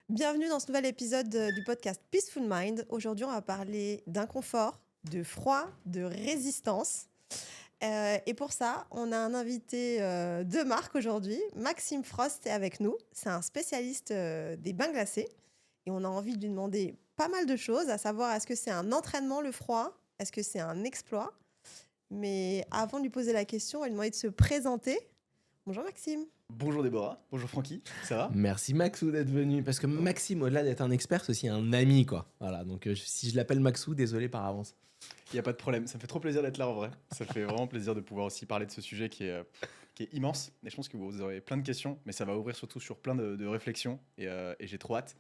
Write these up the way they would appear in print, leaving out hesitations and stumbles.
Bienvenue dans ce nouvel épisode du podcast Peaceful Mind. Aujourd'hui, on va parler d'inconfort, de froid, de résistance. Et pour ça, on a un invité de marque aujourd'hui. Maxime Frost est avec nous. C'est un spécialiste des bains glacés. Et on a envie de lui demander pas mal de choses, à savoir est-ce que c'est un entraînement le froid? Est-ce que c'est un exploit? Mais avant de lui poser la question, on va lui demander de se présenter. Bonjour Maxime. Bonjour Déborah, bonjour Francky, ça va? Merci Maxou d'être venu, parce que Maxime, au-delà d'être un expert, c'est aussi un ami, quoi. Voilà, donc si je l'appelle Maxou, désolé par avance. Il n'y a pas de problème, ça me fait trop plaisir d'être là en vrai. Ça fait vraiment plaisir de pouvoir aussi parler de ce sujet qui est immense. Et je pense que vous aurez plein de questions, mais ça va ouvrir surtout sur plein de réflexions et j'ai trop hâte.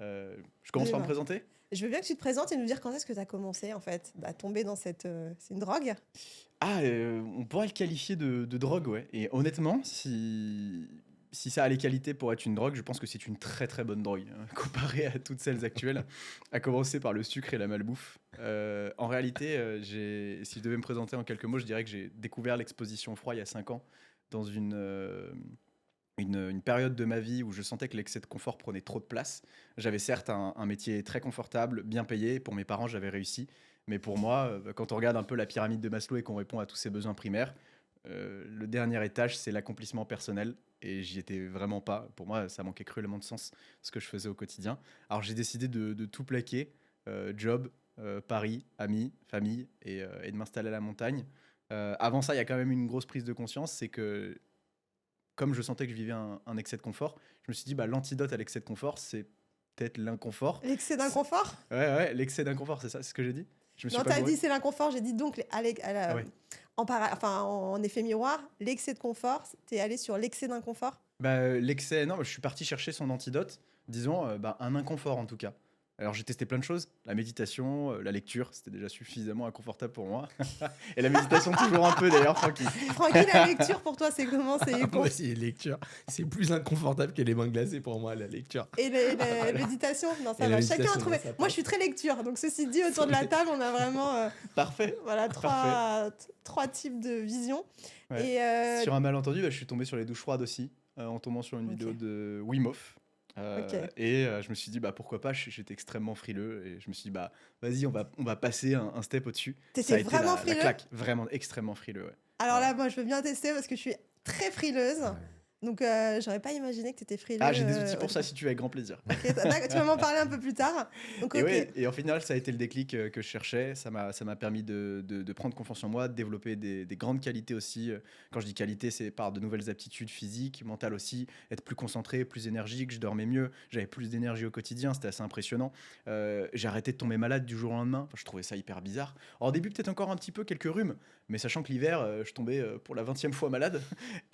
Je commence par me Dis-moi. présenter? Je veux bien que tu te présentes et nous dire quand est-ce que tu as commencé en fait à tomber dans cette... c'est une drogue? On pourrait le qualifier de drogue, ouais. Et honnêtement, si ça a les qualités pour être une drogue, je pense que c'est une très très bonne drogue, hein, comparée à toutes celles actuelles, à commencer par le sucre et la malbouffe. En réalité, si je devais me présenter en quelques mots, je dirais que j'ai découvert l'exposition au froid il y a 5 ans, dans une période de ma vie où je sentais que l'excès de confort prenait trop de place. J'avais certes un métier très confortable, bien payé. Pour mes parents, j'avais réussi. Mais pour moi, quand on regarde un peu la pyramide de Maslow et qu'on répond à tous ses besoins primaires, le dernier étage, c'est l'accomplissement personnel. Et j'y étais vraiment pas. Pour moi, ça manquait cruellement de sens, ce que je faisais au quotidien. Alors j'ai décidé de tout plaquer. Job, Paris, amis, famille, et de m'installer à la montagne. Avant ça, il y a quand même une grosse prise de conscience, c'est que comme je sentais que je vivais un excès de confort, je me suis dit, bah, l'antidote à l'excès de confort, c'est peut-être l'inconfort. L'excès d'inconfort? Ouais, l'excès d'inconfort, c'est ça, c'est ce que j'ai dit? Je me suis Non, pas t'as gouré? dit c'est l'inconfort, j'ai dit donc Ah ouais. en effet miroir, l'excès de confort, t'es allé sur l'excès d'inconfort? Bah, l'excès, non, je suis parti chercher son antidote, disons, bah, un inconfort en tout cas. Alors j'ai testé plein de choses, la méditation, la lecture, c'était déjà suffisamment inconfortable pour moi. Et la méditation toujours un peu d'ailleurs, Francky. Tranquille, la lecture pour toi, c'est comment? Moi aussi, les lectures, c'est plus inconfortable que les bains glacés pour moi, la lecture. Et la méditation? Non, ça Et la va. Chacun a méditation, trouvé. non, ça Moi, je passe. suis très lecture. Donc, ceci dit, autour de la table, on a vraiment Parfait, voilà, parfait. trois types de visions. Ouais. Et Sur un malentendu, bah, je suis tombé sur les douches froides aussi, en tombant sur une ok, vidéo de Wim Hof. ok. Je me suis dit, bah, pourquoi pas, j'étais extrêmement frileux. Et je me suis dit, bah, vas-y, on va passer un step au-dessus. Ça T'étais a été vraiment la frileux? claque, vraiment extrêmement frileux. Ouais. Alors Ouais. là, moi, je veux bien tester parce que je suis très frileuse. Ouais. Donc, j'aurais pas imaginé que tu étais frileux Ah, j'ai des outils au pour ça départ. si tu veux, avec grand plaisir. Ok, d'accord, tu vas m'en parler un peu plus tard. Donc, Et ok. ouais, et en final, ça a été le déclic que je cherchais. Ça m'a permis de prendre confiance en moi, de développer des grandes qualités aussi. Quand je dis qualité, c'est par de nouvelles aptitudes physiques, mentales aussi, être plus concentré, plus énergique. Je dormais mieux, j'avais plus d'énergie au quotidien, c'était assez impressionnant. J'ai arrêté de tomber malade du jour au lendemain. Enfin, je trouvais ça hyper bizarre. Alors, au début, peut-être encore un petit peu quelques rhumes, mais sachant que l'hiver, je tombais pour la 20e fois malade.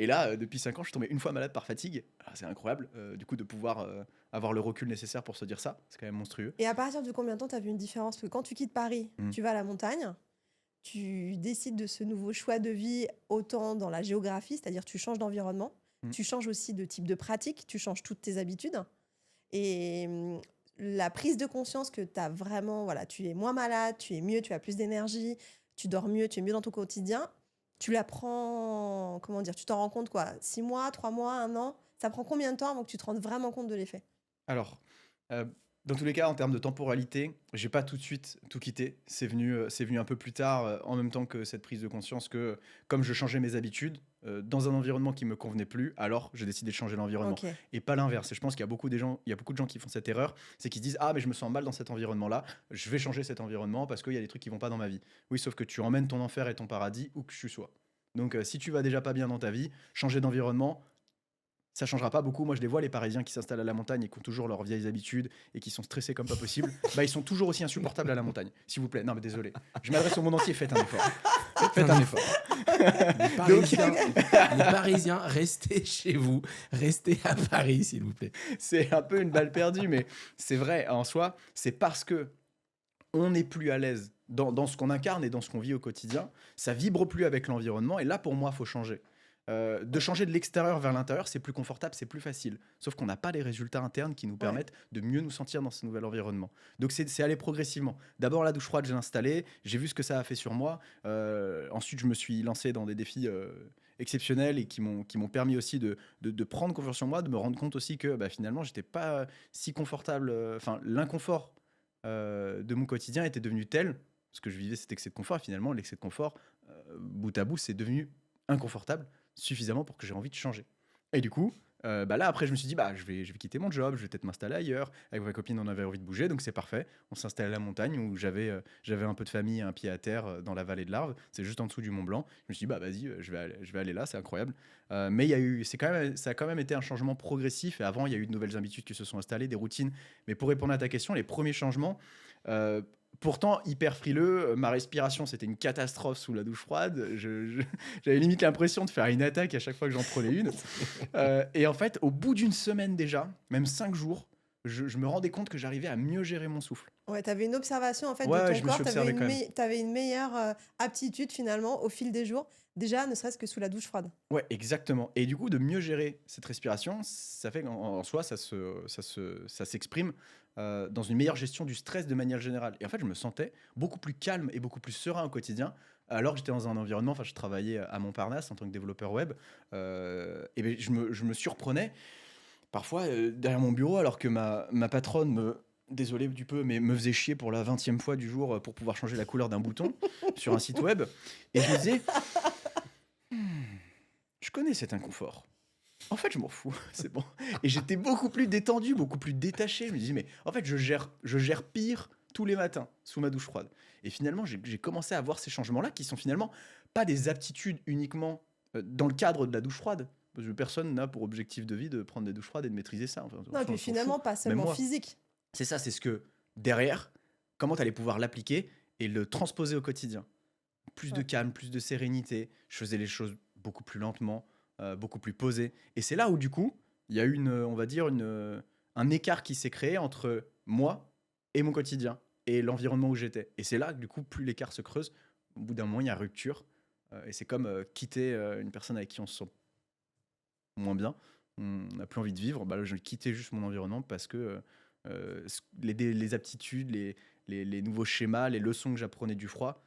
Et là, depuis 5 ans, je tombais une fois malade par fatigue. Ah, c'est incroyable, du coup, de pouvoir avoir le recul nécessaire pour se dire ça. C'est quand même monstrueux. Et à partir de combien de temps tu as vu une différence? Parce que quand tu quittes Paris, Mm. tu vas à la montagne, tu décides de ce nouveau choix de vie autant dans la géographie, c'est-à-dire tu changes d'environnement, Mm. tu changes aussi de type de pratique, tu changes toutes tes habitudes. Et la prise de conscience que tu as vraiment, voilà, tu es moins malade, tu es mieux, tu as plus d'énergie, tu dors mieux, tu es mieux dans ton quotidien, tu la prends, comment dire, tu t'en rends compte quoi? 6 mois, 3 mois, un an? Ça prend combien de temps avant que tu te rendes vraiment compte de l'effet? Alors, euh, dans tous les cas, en termes de temporalité, j'ai pas tout de suite tout quitté. C'est venu un peu plus tard, en même temps que cette prise de conscience que, comme je changeais mes habitudes, dans un environnement qui me convenait plus, alors j'ai décidé de changer l'environnement. Ok. Et pas l'inverse. Et je pense qu'il y a il y a beaucoup de gens qui font cette erreur, c'est qu'ils se disent, ah, mais je me sens mal dans cet environnement-là, je vais changer cet environnement parce qu'il y a des trucs qui vont pas dans ma vie. Oui, sauf que tu emmènes ton enfer et ton paradis où que tu sois. Donc, si tu vas déjà pas bien dans ta vie, changer d'environnement, ça changera pas beaucoup. Moi, je les vois, les Parisiens qui s'installent à la montagne et qui ont toujours leurs vieilles habitudes et qui sont stressés comme pas possible. Bah, ils sont toujours aussi insupportables à la montagne. S'il vous plaît. Non, mais désolé. Je m'adresse au monde entier. Faites un effort. Faites un effort. Les Parisiens, les Parisiens, restez chez vous, restez à Paris, s'il vous plaît. C'est un peu une balle perdue, mais c'est vrai. En soi, c'est parce que on n'est plus à l'aise dans ce qu'on incarne et dans ce qu'on vit au quotidien. Ça vibre plus avec l'environnement. Et là, pour moi, il faut changer. De changer de l'extérieur vers l'intérieur, c'est plus confortable, c'est plus facile. Sauf qu'on n'a pas les résultats internes qui nous Ouais. permettent de mieux nous sentir dans ce nouvel environnement. Donc c'est aller progressivement. D'abord la douche froide, j'ai installé, j'ai vu ce que ça a fait sur moi. Ensuite, je me suis lancé dans des défis exceptionnels et qui m'ont permis aussi de prendre confiance en moi, de me rendre compte aussi que finalement, j'étais pas si confortable. Enfin, l'inconfort de mon quotidien était devenu tel, parce que je vivais cet excès de confort, et finalement, l'excès de confort, bout à bout, c'est devenu inconfortable suffisamment pour que j'ai envie de changer. Et du coup, là, après, je me suis dit, je vais quitter mon job, je vais peut-être m'installer ailleurs. Avec ma copine, on avait envie de bouger, donc c'est parfait. On s'installe à la montagne où j'avais un peu de famille et un pied à terre dans la vallée de l'Arve. C'est juste en dessous du Mont Blanc. Je me suis dit, vas-y, je vais aller là, c'est incroyable. Mais ça a quand même été un changement progressif. Et avant, il y a eu de nouvelles habitudes qui se sont installées, des routines. Mais pour répondre à ta question, les premiers changements, euh, pourtant hyper frileux, ma respiration c'était une catastrophe sous la douche froide. J'avais limite l'impression de faire une attaque à chaque fois que j'en prenais une. Et en fait, au bout d'une semaine déjà, même 5 jours, je me rendais compte que j'arrivais à mieux gérer mon souffle. Ouais, tu avais une observation en fait de Ouais, ton je me corps, suis tu avais observé quand même. une meilleure aptitude finalement au fil des jours, déjà ne serait-ce que sous la douche froide. Ouais, exactement. Et du coup, de mieux gérer cette respiration, ça fait qu'en soi, ça s'exprime dans une meilleure gestion du stress de manière générale. Et en fait, je me sentais beaucoup plus calme et beaucoup plus serein au quotidien, alors que j'étais dans un environnement, enfin, je travaillais à Montparnasse en tant que développeur web, et ben, je me surprenais parfois derrière mon bureau, alors que ma patronne désolé du peu, mais me faisait chier pour la 20e fois du jour pour pouvoir changer la couleur d'un bouton sur un site web. Et je me disais, je connais cet inconfort. En fait, je m'en fous, c'est bon. Et j'étais beaucoup plus détendu, beaucoup plus détaché. Je me disais, mais en fait, je gère pire tous les matins sous ma douche froide. Et finalement, j'ai commencé à voir ces changements-là qui sont finalement pas des aptitudes uniquement dans le cadre de la douche froide. Parce que personne n'a pour objectif de vie de prendre des douches froides et de maîtriser ça. Enfin, Non, et on puis s'en finalement fout. pas Même seulement moi. physique. C'est ça, c'est ce que derrière, comment tu allais pouvoir l'appliquer et le transposer au quotidien. Plus de Ouais. calme, plus de sérénité. Je faisais les choses beaucoup plus lentement, beaucoup plus posé. Et c'est là où, du coup, il y a eu, on va dire, un écart qui s'est créé entre moi et mon quotidien et l'environnement où j'étais. Et c'est là que, du coup, plus l'écart se creuse, au bout d'un moment, il y a rupture. Et c'est comme quitter une personne avec qui on se sent moins bien. On n'a plus envie de vivre. Là, je quittais juste mon environnement parce que les aptitudes, les nouveaux schémas, les leçons que j'apprenais du froid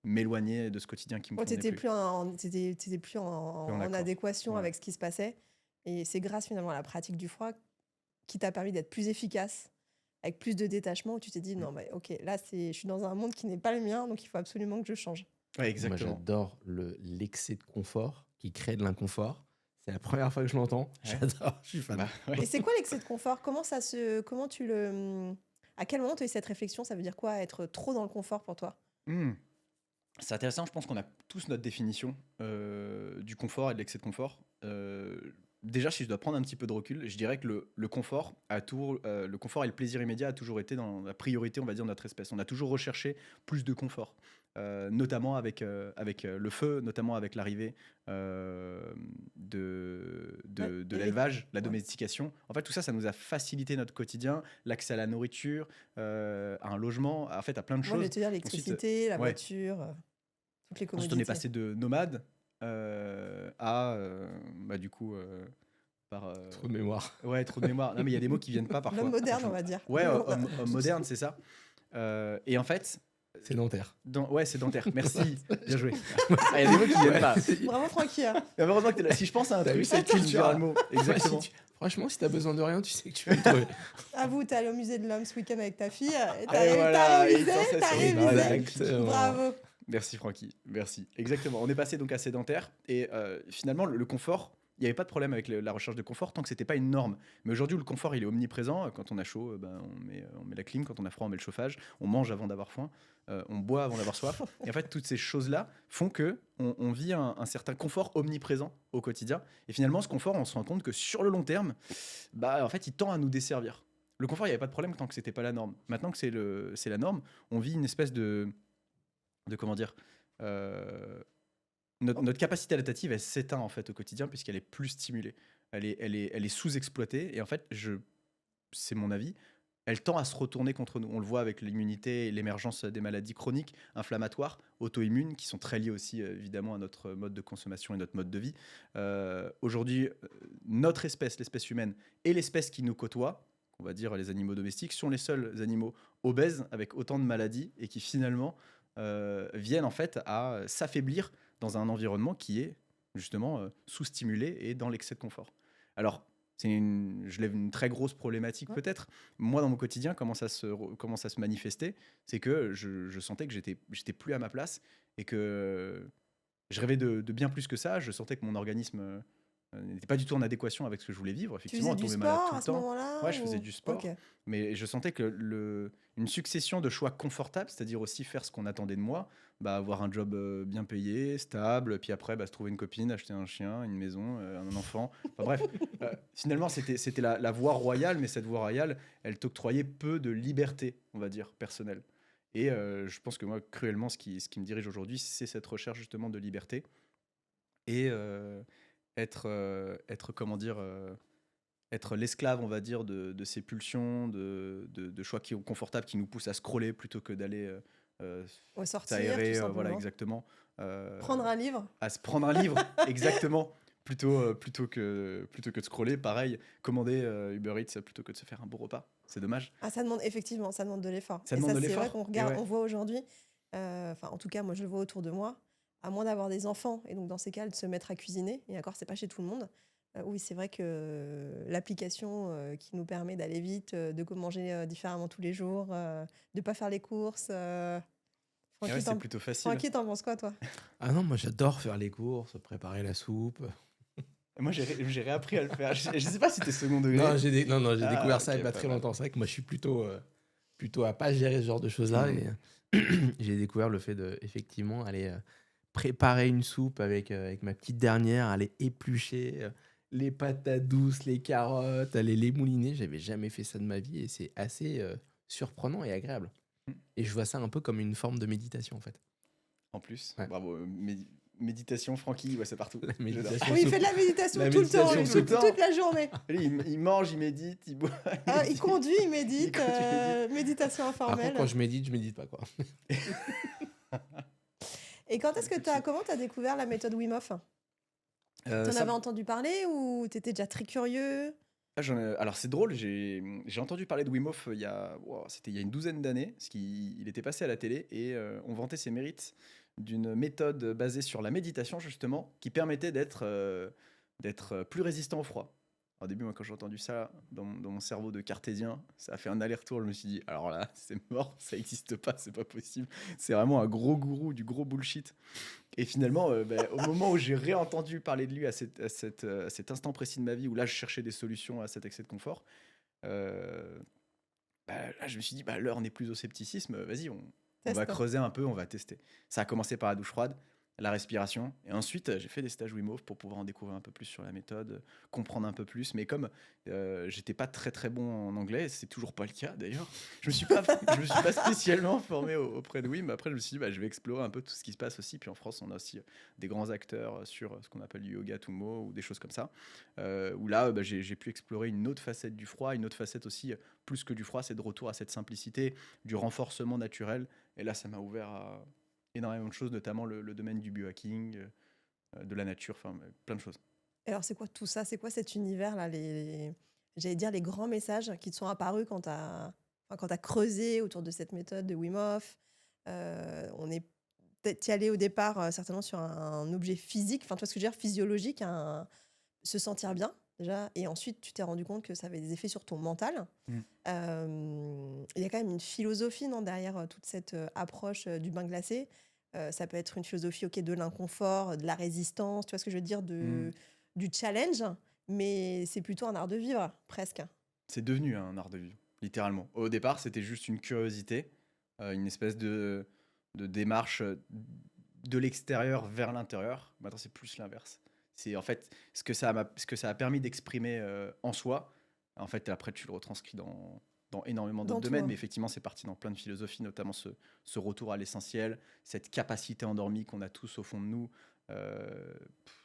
m'éloignaient de ce quotidien qui me Ouais, convenait t'étais plus. plus t'étais plus Plus en en accord. adéquation Ouais. avec ce qui se passait. Et c'est grâce finalement à la pratique du froid qui t'a permis d'être plus efficace, avec plus de détachement, où tu t'es dit, Mm. non, ok, là, je suis dans un monde qui n'est pas le mien, donc il faut absolument que je change. Ouais, Moi, exactement. j'adore l'excès de confort qui crée de l'inconfort. C'est la première fois que je l'entends. Ouais. J'adore, je suis fan. Ouais. Et c'est quoi l'excès de confort? Comment tu le... À quel moment tu as eu cette réflexion? Ça veut dire quoi, être trop dans le confort pour toi? C'est intéressant, je pense qu'on a tous notre définition du confort et de l'excès de confort. Déjà, si je dois prendre un petit peu de recul, je dirais que le confort le confort et le plaisir immédiat a toujours été dans la priorité, on va dire, de notre espèce. On a toujours recherché plus de confort, notamment avec le feu, notamment avec l'arrivée de Oui. l'élevage, la Ouais. domestication. En fait, tout ça, ça nous a facilité notre quotidien, l'accès à la nourriture, à un logement, en fait, à plein de Moi, je vais choses. te dire l'électricité, la ouais. voiture, toutes les Ensuite, on est commodités. passé de nomade à, du coup, par... Trop de mémoire. ouais, trop de mémoire. Non, mais il y a des mots qui viennent pas parfois. L'homme moderne, on va dire. Ouais, homme moderne, c'est ça. Et en fait, C'est dentaire. ouais, c'est dentaire. Merci, bien joué. Il y a des mots qui viennent pas. Bravo, Francky. Hein. Mais heureusement que t'es là. Si je pense à un T'as truc, vu c'est cette tu me culture, diras là. le mot. Exactement. Franchement, si t'as besoin de rien, tu sais que tu peux le trouver. Avoue, t'es allé au musée de l'homme ce week-end avec ta fille. Et Et voilà, révisé, et t'as ça, révisé. Exactement. Bravo. Merci Francky, merci. Exactement, on est passé donc à sédentaire et finalement le confort, il n'y avait pas de problème avec la recherche de confort tant que c'était pas une norme. Mais aujourd'hui le confort il est omniprésent. Quand on a chaud, on met la clim, quand on a froid on met le chauffage, on mange avant d'avoir faim, on boit avant d'avoir soif. Et en fait toutes ces choses-là font que on vit un certain confort omniprésent au quotidien. Et finalement ce confort on se rend compte que sur le long terme, en fait il tend à nous desservir. Le confort il n'y avait pas de problème tant que c'était pas la norme. Maintenant que c'est la norme, on vit une espèce de comment dire, notre capacité adaptative elle s'éteint en fait au quotidien puisqu'elle est plus stimulée, elle est sous-exploitée et en fait c'est mon avis, elle tend à se retourner contre nous. On le voit avec l'immunité et l'émergence des maladies chroniques, inflammatoires, auto-immunes qui sont très liées aussi évidemment à notre mode de consommation et notre mode de vie. Aujourd'hui, notre espèce, l'espèce humaine et l'espèce qui nous côtoie, on va dire les animaux domestiques, sont les seuls animaux obèses avec autant de maladies et qui finalement viennent en fait à s'affaiblir dans un environnement qui est justement sous-stimulé et dans l'excès de confort. Alors, je lève une très grosse problématique Ouais. peut-être. Moi, dans mon quotidien, comment ça se manifestait, c'est que je sentais que j'étais plus à ma place et que je rêvais de bien plus que ça. Je sentais que mon organisme n'était pas du tout en adéquation avec ce que je voulais vivre. Tu Effectivement, faisais on du tombait malade sport tout le à ce temps. moment-là Ouais, je faisais ou... du Ok. sport, mais je sentais que une succession de choix confortables, c'est-à-dire aussi faire ce qu'on attendait de moi, avoir un job bien payé, stable, puis après se trouver une copine, acheter un chien, une maison, un enfant. Enfin bref, finalement c'était la voie royale, mais cette voie royale, elle t'octroyait peu de liberté, on va dire, personnelle. Et je pense que moi, cruellement, ce qui me dirige aujourd'hui, c'est cette recherche justement de liberté et comment dire, être l'esclave, on va dire, de ces pulsions, de choix confortables qui nous poussent à scroller plutôt que d'aller Au sortir, tout s'aérer, voilà, simplement. exactement. Prendre un livre. À se prendre un livre, exactement, plutôt que de scroller. Pareil, commander Uber Eats plutôt que de se faire un beau repas. C'est dommage. Ah, ça demande, effectivement, ça demande de l'effort. Ça Et demande ça, de c'est vrai l'effort. qu'on Et regarde, ouais. on voit aujourd'hui, enfin, en tout cas, moi, je le vois autour de moi, à moins d'avoir des enfants, et donc dans ces cas, de se mettre à cuisiner, et encore, c'est pas chez tout le monde. Oui, c'est vrai que l'application qui nous permet d'aller vite, de manger différemment tous les jours, de pas faire les courses. Et ouais, Francky, c'est plutôt facile. Francky, t'en penses quoi, toi? Ah non, moi j'adore faire les courses, préparer la soupe. Moi, j'ai réappris à le faire. Je sais pas si t'es second degré. Non, j'ai Ah, découvert ça il ok, y a pas pas très mal. longtemps. C'est vrai que moi je suis plutôt à pas gérer ce genre de choses-là. Mhm. Et j'ai découvert le fait de effectivement aller préparer une soupe avec ma petite dernière, aller éplucher les patates douces, les carottes, aller les mouliner. J'avais jamais fait ça de ma vie et c'est assez surprenant et agréable. Et je vois ça un peu comme une forme de méditation en fait. En plus, Ouais. bravo. Méditation, Francky, ouais, c'est partout. La J'adore. méditation. Oui, il fait de la méditation La tout le temps, méditation lui, tout le temps. toute la journée. Lui, il mange, il médite, il boit. Il conduit, il médite, Il conduit, il médite. méditation Par contre, informelle. quand je médite pas quoi. Et quand est-ce que comment t'as découvert la méthode Wim Hof? T'en Ça- avais entendu parler ou t'étais déjà très curieux? Alors c'est drôle, j'ai entendu parler de Wim Hof c'était il y a une douzaine d'années, parce qu'il était passé à la télé et on vantait ses mérites d'une méthode basée sur la méditation justement, qui permettait d'être plus résistant au froid. Au début, moi, quand j'ai entendu ça dans mon cerveau de cartésien, ça a fait un aller-retour. Je me suis dit, alors là, c'est mort, ça n'existe pas, c'est pas possible. C'est vraiment un gros gourou, du gros bullshit. Et finalement, au moment où j'ai réentendu parler de lui à cet instant précis de ma vie, où là, je cherchais des solutions à cet excès de confort, euh, là, je me suis dit, l'heure n'est plus au scepticisme, vas-y, on va Teste. creuser un peu, on va tester. Ça a commencé par la douche froide, la respiration, et ensuite, j'ai fait des stages Wim Hof pour pouvoir en découvrir un peu plus sur la méthode, comprendre un peu plus. Mais comme j'étais pas très très bon en anglais, c'est toujours pas le cas d'ailleurs, je me suis pas spécialement formé auprès de Wim. Après, je me suis dit, je vais explorer un peu tout ce qui se passe aussi. Puis en France, on a aussi des grands acteurs sur ce qu'on appelle du yoga Tumo ou des choses comme ça, où là, j'ai pu explorer une autre facette du froid, une autre facette aussi, plus que du froid, c'est de retour à cette simplicité, du renforcement naturel. Et là, ça m'a ouvert à énormément de choses, notamment le domaine du biohacking, de la nature, enfin plein de choses. Et alors, c'est quoi tout ça? C'est quoi cet univers-là? J'allais dire les grands messages qui te sont apparus quand t'as creusé autour de cette méthode de Wim Hof. On est peut-être y allé au départ certainement sur un objet physique, enfin, tu vois ce que je veux dire, physiologique, se sentir bien déjà. Et ensuite, tu t'es rendu compte que ça avait des effets sur ton mental. Mm. Il y a quand même une philosophie derrière toute cette approche du bain glacé. Ça peut être une philosophie de l'inconfort, de la résistance, tu vois ce que je veux dire, du challenge, mais c'est plutôt un art de vivre, presque. C'est devenu un art de vivre, littéralement. Au départ, c'était juste une curiosité, une espèce de démarche de l'extérieur vers l'intérieur. Maintenant, c'est plus l'inverse. C'est en fait ce que ça a permis d'exprimer en soi. En fait, après, tu le retranscris dans énormément Dans d'autres tout, domaines, hein. Mais effectivement, c'est parti dans plein de philosophies, notamment ce retour à l'essentiel, cette capacité endormie qu'on a tous au fond de nous.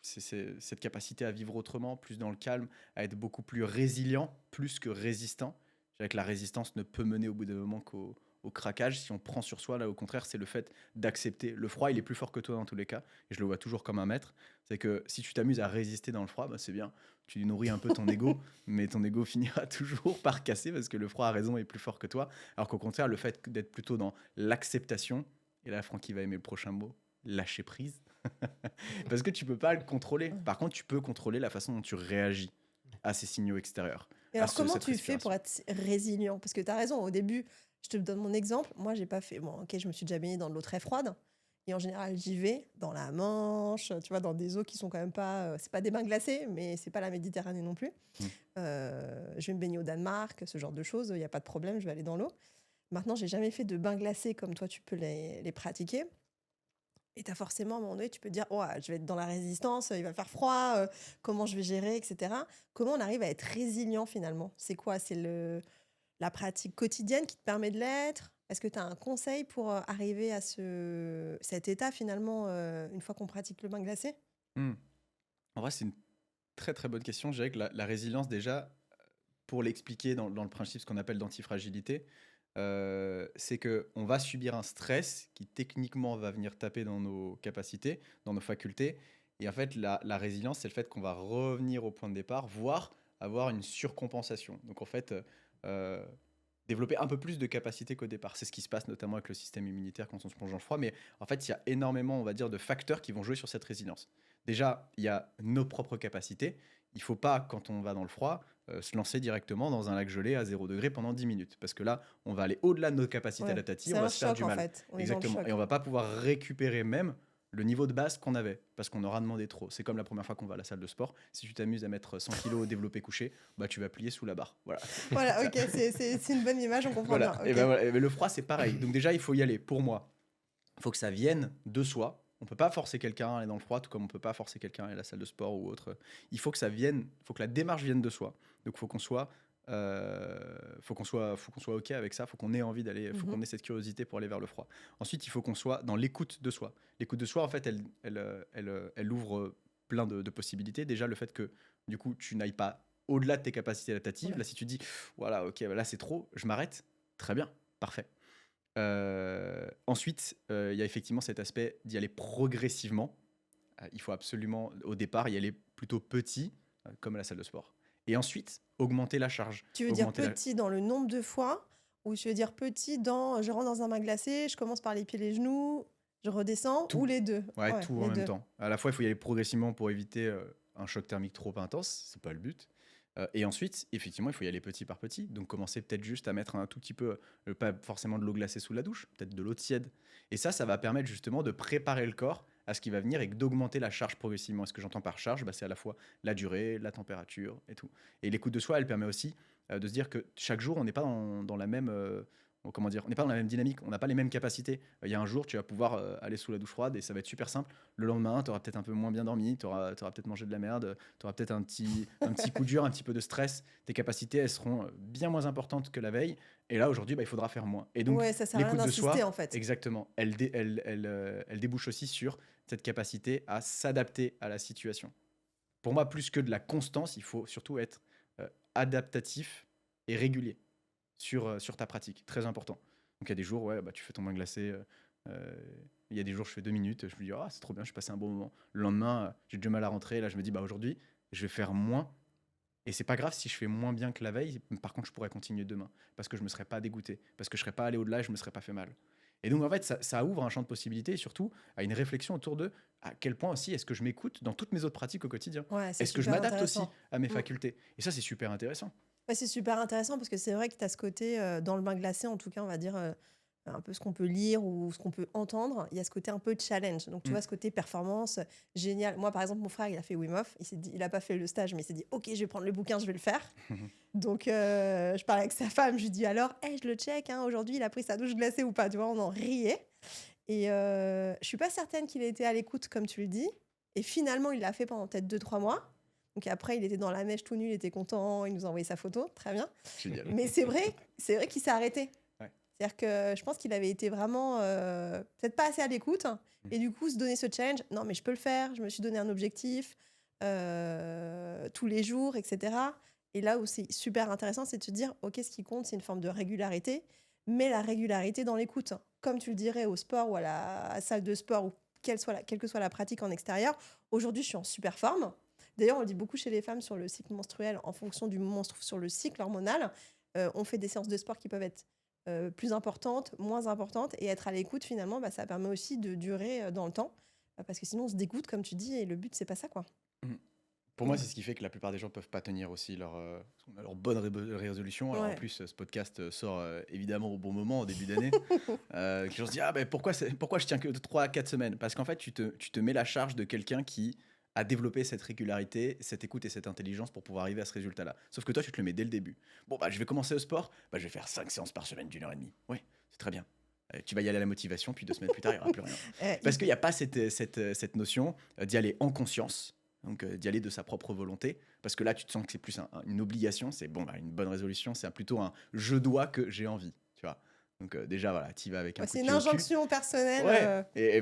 C'est cette capacité à vivre autrement, plus dans le calme, à être beaucoup plus résilient, plus que résistant. Je dirais que la résistance ne peut mener au bout d'un moment qu'au craquage. Si on prend sur soi, là, au contraire, c'est le fait d'accepter. Le froid, il est plus fort que toi dans tous les cas, et je le vois toujours comme un maître. C'est que si tu t'amuses à résister dans le froid, c'est bien. Tu nourris un peu ton ego, mais ton ego finira toujours par casser parce que le froid a raison est plus fort que toi. Alors qu'au contraire, le fait d'être plutôt dans l'acceptation, et là, Francky va aimer le prochain mot, lâcher prise. Parce que tu peux pas le contrôler. Ouais. Par contre, tu peux contrôler la façon dont tu réagis à ces signaux extérieurs, Et à alors, comment cette tu fais pour respiration. être résilient? Parce que tu as raison, au début, je te donne mon exemple. Moi, j'ai pas fait. Bon, ok, je me suis déjà baignée dans de l'eau très froide. Et en général, j'y vais dans la Manche, tu vois, dans des eaux qui sont quand même pas. C'est pas des bains glacés, mais c'est pas la Méditerranée non plus. Mm. Je vais me baigner au Danemark, ce genre de choses. Il n'y a pas de problème, je vais aller dans l'eau. Maintenant, j'ai jamais fait de bains glacés comme toi, tu peux les pratiquer. Et tu as forcément, à un moment donné, tu peux te dire, oh, je vais être dans la résistance, il va faire froid, comment je vais gérer, etc. Comment on arrive à être résilient finalement? C'est quoi? C'est la pratique quotidienne qui te permet de l'être? Est-ce que tu as un conseil pour arriver à cet état finalement, une fois qu'on pratique le bain glacé? Mm. En vrai, c'est une très très bonne question. Je dirais que la résilience, déjà, pour l'expliquer dans le principe, ce qu'on appelle d'antifragilité, c'est qu'on va subir un stress qui techniquement va venir taper dans nos capacités, dans nos facultés. Et en fait, la résilience, c'est le fait qu'on va revenir au point de départ, voire avoir une surcompensation. Donc en fait, euh, développer un peu plus de capacité qu'au départ. C'est ce qui se passe notamment avec le système immunitaire quand on se plonge dans le froid. Mais en fait, il y a énormément, on va dire, de facteurs qui vont jouer sur cette résilience. Déjà, il y a nos propres capacités. Il ne faut pas, quand on va dans le froid, se lancer directement dans un lac gelé à 0 degré pendant 10 minutes. Parce que là, on va aller au-delà de nos capacités Ouais, adaptatives, c'est on va un se faire choc du en mal. fait. On est dans le Exactement. Et on choc. va pas pouvoir récupérer même le niveau de base qu'on avait, parce qu'on aura demandé trop. C'est comme la première fois qu'on va à la salle de sport. Si tu t'amuses à mettre 100 kilos au développé couché, bah, tu vas plier sous la barre. Voilà. Voilà, ok, c'est une bonne image, on comprend bien. Voilà. Et Ok. ben voilà. Et ben le froid, c'est pareil. Donc déjà, il faut y aller. Pour moi, il faut que ça vienne de soi. On peut pas forcer quelqu'un à aller dans le froid, tout comme on peut pas forcer quelqu'un à aller à la salle de sport ou autre. Il faut que ça vienne, il faut que la démarche vienne de soi. Donc il faut qu'on soit ok avec ça, faut qu'on ait envie d'aller, faut qu'on Mhm. ait cette curiosité pour aller vers le froid. Ensuite, il faut qu'on soit dans l'écoute de soi. L'écoute de soi, en fait, elle ouvre plein de possibilités. Déjà, le fait que du coup, tu n'ailles pas au-delà de tes capacités adaptatives. Ouais. Là, si tu dis, voilà, ok, bah là c'est trop, je m'arrête. Très bien, parfait. Ensuite, il y a effectivement cet aspect d'y aller progressivement. Il faut absolument, au départ, y aller plutôt petit, comme à la salle de sport. Et ensuite, augmenter la charge. Tu veux dire Augmenter la... petit dans le nombre de fois ou tu veux dire petit dans je rentre dans un bain glacé, je commence par les pieds, les genoux, je redescends ou Tout. les deux? Ouais, Ouais, tout en les même deux. temps. À la fois, il faut y aller progressivement pour éviter un choc thermique trop intense. C'est pas le but. Et ensuite, effectivement, il faut y aller petit par petit. Donc, commencer peut-être juste à mettre un tout petit peu, pas forcément de l'eau glacée sous la douche, peut-être de l'eau tiède. Et ça va permettre justement de préparer le corps à ce qui va venir et d'augmenter la charge progressivement. Et ce que j'entends par charge, bah, c'est à la fois la durée, la température et tout. Et l'écoute de soi, elle permet aussi de se dire que chaque jour, on n'est pas dans la même. Comment dire, on n'est pas dans la même dynamique, on n'a pas les mêmes capacités. Il y a un jour, tu vas pouvoir aller sous la douche froide et ça va être super simple. Le lendemain, tu auras peut-être un peu moins bien dormi, tu auras peut-être mangé de la merde, tu auras peut-être un petit coup dur, un petit peu de stress. Tes capacités, elles seront bien moins importantes que la veille. Et là, aujourd'hui, bah, il faudra faire moins. Et donc, Ouais, ça sert à rien l'écoute de d'insister soi, en fait. exactement, elle débouche aussi sur cette capacité à s'adapter à la situation. Pour moi, plus que de la constance, il faut surtout être adaptatif et régulier sur ta pratique. Très important. Donc, il y a des jours, ouais, bah, tu fais ton bain glacé. Euh, il y a des jours, je fais 2 minutes. Je me dis, ah, c'est trop bien, j'ai passé un bon moment. Le lendemain, j'ai du mal à rentrer. Là, je me dis, bah, aujourd'hui, je vais faire moins. Et c'est pas grave si je fais moins bien que la veille. Par contre, je pourrais continuer demain parce que je me serais pas dégoûté, parce que je serais pas allé au-delà et je me serais pas fait mal. Et donc, en fait, ça ouvre un champ de possibilités et surtout à une réflexion autour de à quel point aussi est-ce que je m'écoute dans toutes mes autres pratiques au quotidien. Ouais, c'est Est-ce que je super m'adapte aussi intéressant. à mes Mm. facultés. Et ça, c'est super intéressant. Ouais, c'est super intéressant parce que c'est vrai que tu as ce côté, dans le bain glacé, en tout cas, on va dire, un peu ce qu'on peut lire ou ce qu'on peut entendre, il y a ce côté un peu challenge. Donc, tu Mm. vois, ce côté performance, génial. Moi, par exemple, mon frère, il a fait Wim Hof. Il n'a pas fait le stage, mais il s'est dit, OK, je vais prendre le bouquin, je vais le faire. Donc, je parlais avec sa femme, je lui dis alors, hey, je le check, hein, aujourd'hui, il a pris sa douche glacée ou pas. Tu vois, on en riait. Et je suis pas certaine qu'il ait été à l'écoute, comme tu le dis. Et finalement, il l'a fait pendant peut-être 2-3 mois. Donc après, il était dans la neige tout nu, il était content, il nous a envoyé sa photo, très bien. Génial. Mais c'est vrai qu'il s'est arrêté. Ouais. C'est-à-dire que je pense qu'il avait été vraiment peut-être pas assez à l'écoute. Et du coup, se donner ce challenge, non mais je peux le faire, je me suis donné un objectif tous les jours, etc. Et là où c'est super intéressant, c'est de se dire, ok, ce qui compte, c'est une forme de régularité, mais la régularité dans l'écoute. Comme tu le dirais au sport ou à la salle de sport, ou quelle que soit la pratique en extérieur, aujourd'hui, je suis en super forme. D'ailleurs, on le dit beaucoup chez les femmes sur le cycle menstruel, en fonction du moment où on se trouve sur le cycle hormonal. On fait des séances de sport qui peuvent être plus importantes, moins importantes, et être à l'écoute, finalement, bah, ça permet aussi de durer dans le temps. parce que sinon on se dégoûte, comme tu dis, et le but, c'est pas ça, quoi. Mhm. Pour moi, c'est ce qui fait que la plupart des gens peuvent pas tenir aussi leur bonne résolution. Alors en Ouais. plus, ce podcast sort évidemment au bon moment, au début d'année. Que on se dit, ah ben pourquoi je tiens que 3 à 4 semaines? Parce qu'en fait, tu te mets la charge de quelqu'un qui a développé cette régularité, cette écoute et cette intelligence pour pouvoir arriver à ce résultat-là. Sauf que toi, tu te le mets dès le début. Bon, bah, je vais commencer au sport, bah, je vais faire 5 séances par semaine d'1 heure et demie. Oui, c'est très bien. Tu vas y aller à la motivation, puis 2 semaines plus tard, il n'y aura plus rien. Parce qu'il n'y a pas cette notion d'y aller en conscience, donc d'y aller de sa propre volonté. Parce que là, tu te sens que c'est plus une obligation, c'est bon, bah, une bonne résolution, c'est plutôt un je dois que j'ai envie, tu vois. Donc déjà, voilà, tu y vas avec un Ouais, coup c'est de une pied au cul. injonction personnelle. Ouais, et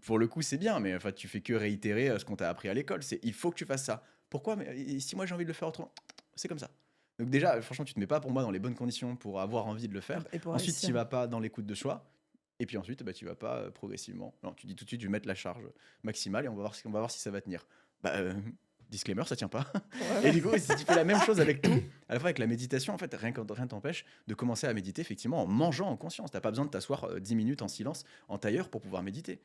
pour le coup, c'est bien, mais enfin, tu fais que réitérer ce qu'on t'a appris à l'école. C'est il faut que tu fasses ça. Pourquoi? Mais si moi j'ai envie de le faire autrement, c'est comme ça. Donc déjà, franchement, tu te mets pas pour moi dans les bonnes conditions pour avoir envie de le faire. Et pour Ensuite, tu réussir. vas pas dans l'écoute de soi. Et puis ensuite, bah, tu vas pas progressivement. Non, tu dis tout de suite, je vais mettre la charge maximale et on va voir si ça va tenir. Bah, disclaimer, ça tient pas. Ouais, Et ouais. du coup, si tu fais la même chose avec tout, à la fois avec la méditation, en fait, rien t'empêche de commencer à méditer effectivement en mangeant en conscience. T'as pas besoin de t'asseoir 10 minutes en silence en tailleur pour pouvoir méditer.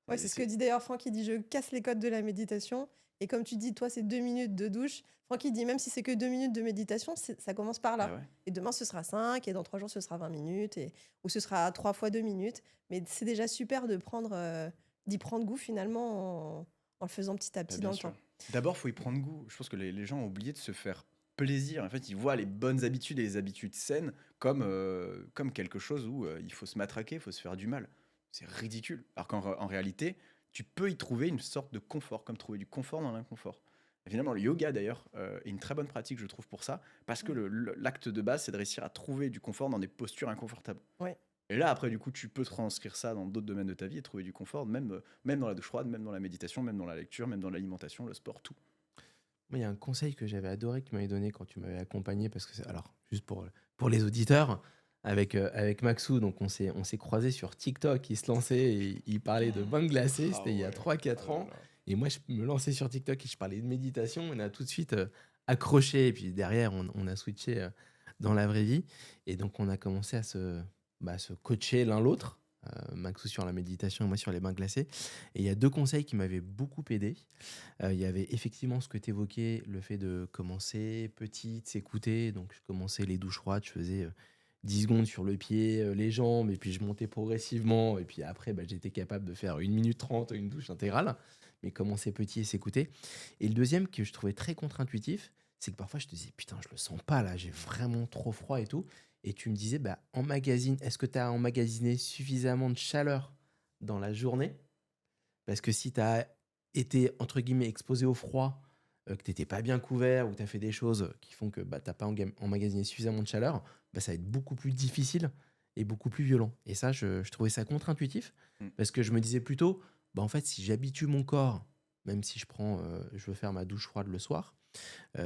Ouais, c'est ce que C'est dit d'ailleurs Franck, il dit je casse les codes de la méditation. Et comme tu dis, toi, c'est 2 minutes de douche. Franck, il dit même si c'est que 2 minutes de méditation, ça commence par ah là. ouais, Et demain, ce sera 5, et dans 3 jours, ce sera 20 minutes, ou ce sera 3 fois 2 minutes. Mais c'est déjà super d'y prendre goût finalement en le faisant petit à bah, petit bien dans le sûr. temps. D'abord, faut y prendre goût. Je pense que les gens ont oublié de se faire plaisir. En fait, ils voient les bonnes habitudes et les habitudes saines comme quelque chose où il faut se matraquer, il faut se faire du mal. C'est ridicule. Alors qu'en réalité, tu peux y trouver une sorte de confort, comme trouver du confort dans l'inconfort. Et finalement, le yoga, d'ailleurs, est une très bonne pratique, je trouve, pour ça, parce que Ouais. l'acte de base, c'est de réussir à trouver du confort dans des postures inconfortables. Ouais. Et là, après, du coup, tu peux transcrire ça dans d'autres domaines de ta vie et trouver du confort, même dans la douche froide, même dans la méditation, même dans la lecture, même dans l'alimentation, le sport, tout. Moi, il y a un conseil que j'avais adoré que tu m'avais donné quand tu m'avais accompagné, parce que alors, juste pour les auditeurs, avec Maxou, donc on s'est croisés sur TikTok, il se lançait et il parlait de bain glacé, Ah c'était il y a ouais, trois oh quatre là ans. là. Et moi, je me lançais sur TikTok et je parlais de méditation. On a tout de suite accroché. Et puis derrière, on a switché dans la vraie vie. Et donc, on a commencé à se coacher l'un l'autre. Maxou sur la méditation et moi sur les bains glacés. Et il y a deux conseils qui m'avaient beaucoup aidé. Il y avait effectivement ce que tu évoquais, le fait de commencer petit, de s'écouter. Donc, je commençais les douches froides, je faisais 10 secondes sur le pied, les jambes, et puis je montais progressivement. Et puis après, bah, j'étais capable de faire 1 minute 30, une douche intégrale. Mais commencer petit et s'écouter. Et le deuxième que je trouvais très contre-intuitif, c'est que parfois je te disais, putain, je le sens pas là, j'ai vraiment trop froid et tout. Et tu me disais, bah, est-ce que tu as emmagasiné suffisamment de chaleur dans la journée? Parce que si tu as été, entre guillemets, exposé au froid, que tu n'étais pas bien couvert ou que tu as fait des choses qui font que bah, tu n'as pas emmagasiné suffisamment de chaleur, bah, ça va être beaucoup plus difficile et beaucoup plus violent. Et ça, je trouvais ça contre-intuitif Mm. parce que je me disais plutôt, bah, en fait, si j'habitue mon corps, même si je veux faire ma douche froide le soir,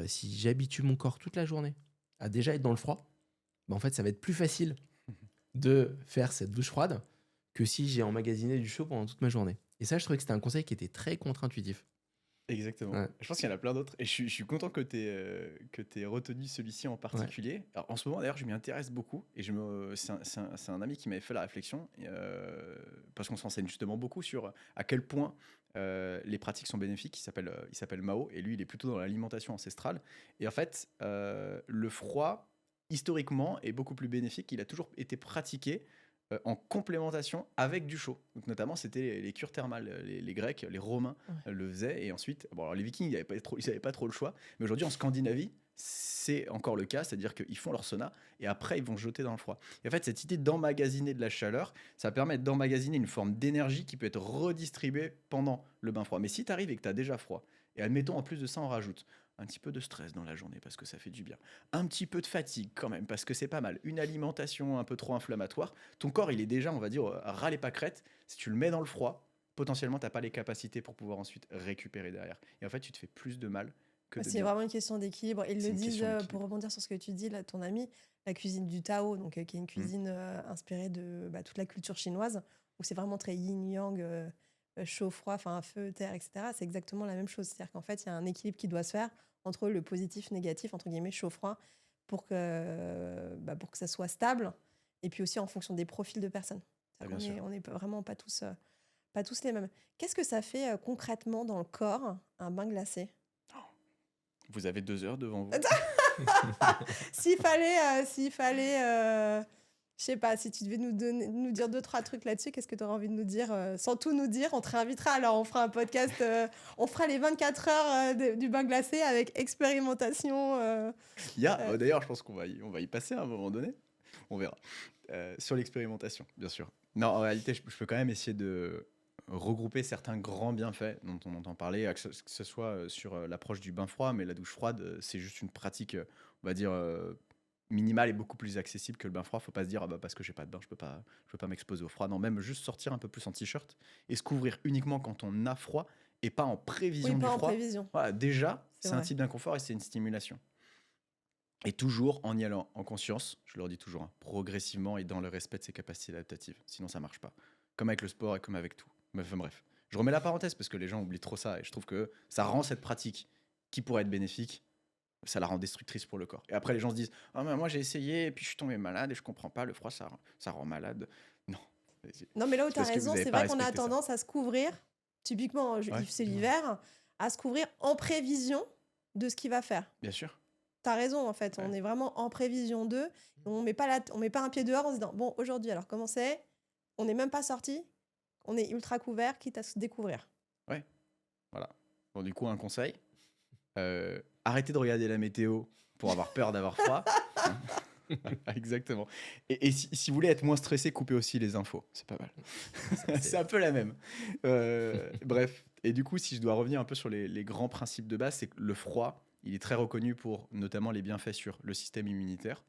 si j'habitue mon corps toute la journée à déjà être dans le froid, bah, en fait, ça va être plus facile de faire cette douche froide que si j'ai emmagasiné du chaud pendant toute ma journée. Et ça, je trouvais que c'était un conseil qui était très contre-intuitif. Exactement. Ouais, Je pense qu'il y en a plein d'autres. Et je suis content que tu retenu celui-ci en ouais. particulier. Alors, en ce moment, d'ailleurs, je m'y intéresse beaucoup. Et c'est un ami qui m'avait fait la réflexion. Parce qu'on s'enseigne justement beaucoup sur à quel point les pratiques sont bénéfiques. Il s'appelle Mao. Et lui, il est plutôt dans l'alimentation ancestrale. Et en fait, le froid, historiquement, est beaucoup plus bénéfique. Il a toujours été pratiqué en complémentation avec du chaud. Donc notamment, c'était les cures thermales. Les Grecs, les Romains Ouais. le faisaient. Et ensuite, bon, alors les Vikings, ils n'avaient pas trop le choix. Mais aujourd'hui, en Scandinavie, c'est encore le cas. C'est-à-dire qu'ils font leur sauna et après, ils vont jeter dans le froid. Et en fait, cette idée d'emmagasiner de la chaleur, ça permet d'emmagasiner une forme d'énergie qui peut être redistribuée pendant le bain froid. Mais si tu arrives et que tu as déjà froid, et admettons en plus de ça, on rajoute un petit peu de stress dans la journée parce que ça fait du bien. Un petit peu de fatigue quand même parce que c'est pas mal. Une alimentation un peu trop inflammatoire. Ton corps, il est déjà, on va dire, ras les pâquerettes. Si tu le mets dans le froid, potentiellement, tu n'as pas les capacités pour pouvoir ensuite récupérer derrière. Et en fait, tu te fais plus de mal que Ouais, de c'est bien. vraiment une question d'équilibre. Ils C'est le une disent, question pour d'équilibre. rebondir sur ce que tu dis, là, ton ami, la cuisine du Tao, donc, qui est une Mm. cuisine inspirée de toute la culture chinoise, où c'est vraiment très yin-yang, chaud, froid, enfin feu, terre, etc. C'est exactement la même chose. C'est-à-dire qu'en fait, il y a un équilibre qui doit se faire entre le positif, négatif, entre guillemets, chaud, froid, pour que ça soit stable, et puis aussi en fonction des profils de personnes. Ah, C'est-à-dire bien sûr. on est vraiment pas pas tous les mêmes. Qu'est-ce que ça fait concrètement dans le corps, un bain glacé? Vous avez 2 heures devant vous. S'il fallait, je sais pas, si tu devais nous dire 2-3 trucs là-dessus, qu'est-ce que tu aurais envie de nous dire sans tout nous dire? On te réinvitera, alors on fera un podcast, on fera les 24 heures du bain glacé avec expérimentation. Il y a, d'ailleurs, je pense on va y passer à un moment donné. On verra. Sur l'expérimentation, bien sûr. Non, en réalité, je peux quand même essayer de regrouper certains grands bienfaits dont on entend parler, que ce soit sur l'approche du bain froid, mais la douche froide, c'est juste une pratique, on va dire, minimale et beaucoup plus accessible que le bain froid. Faut pas se dire, ah bah, parce que j'ai pas de bain, je peux pas m'exposer au froid. Non, même juste sortir un peu plus en t-shirt et se couvrir uniquement quand on a froid et pas en prévision Oui, du pas en froid. prévision. Voilà, déjà, C'est c'est un vrai. type d'inconfort et c'est une stimulation. Et toujours en y allant en conscience, je leur dis toujours, hein, progressivement et dans le respect de ses capacités adaptatives. Sinon, ça marche pas. Comme avec le sport et comme avec tout. Enfin, bref. Je remets la parenthèse parce que les gens oublient trop ça et je trouve que ça rend cette pratique qui pourrait être bénéfique, ça la rend destructrice pour le corps. Et après, les gens se disent, ah, mais moi j'ai essayé et puis je suis tombé malade et je comprends pas, le froid ça rend malade. Non. Non, mais là où C'est tu as parce que vous raison, avez c'est pas vrai qu'on a respecté ça. tendance à se couvrir, typiquement, Ouais, c'est l'hiver, à se couvrir en prévision de ce qu'il va faire. bien sûr. T'as raison, en fait. Ouais. On est vraiment en prévision d'eux. On met pas un pied dehors en se disant, bon, aujourd'hui, alors comment c'est? On n'est même pas sorti. On est ultra couvert, quitte à se découvrir. Ouais. Voilà. Bon, du coup, un conseil. Arrêtez de regarder la météo pour avoir peur d'avoir froid. Exactement. Et si vous voulez être moins stressé, coupez aussi les infos. C'est pas mal. C'est un peu la même. Bref. Et du coup, si je dois revenir un peu sur les grands principes de base, c'est que le froid, il est très reconnu pour notamment les bienfaits sur le système immunitaire,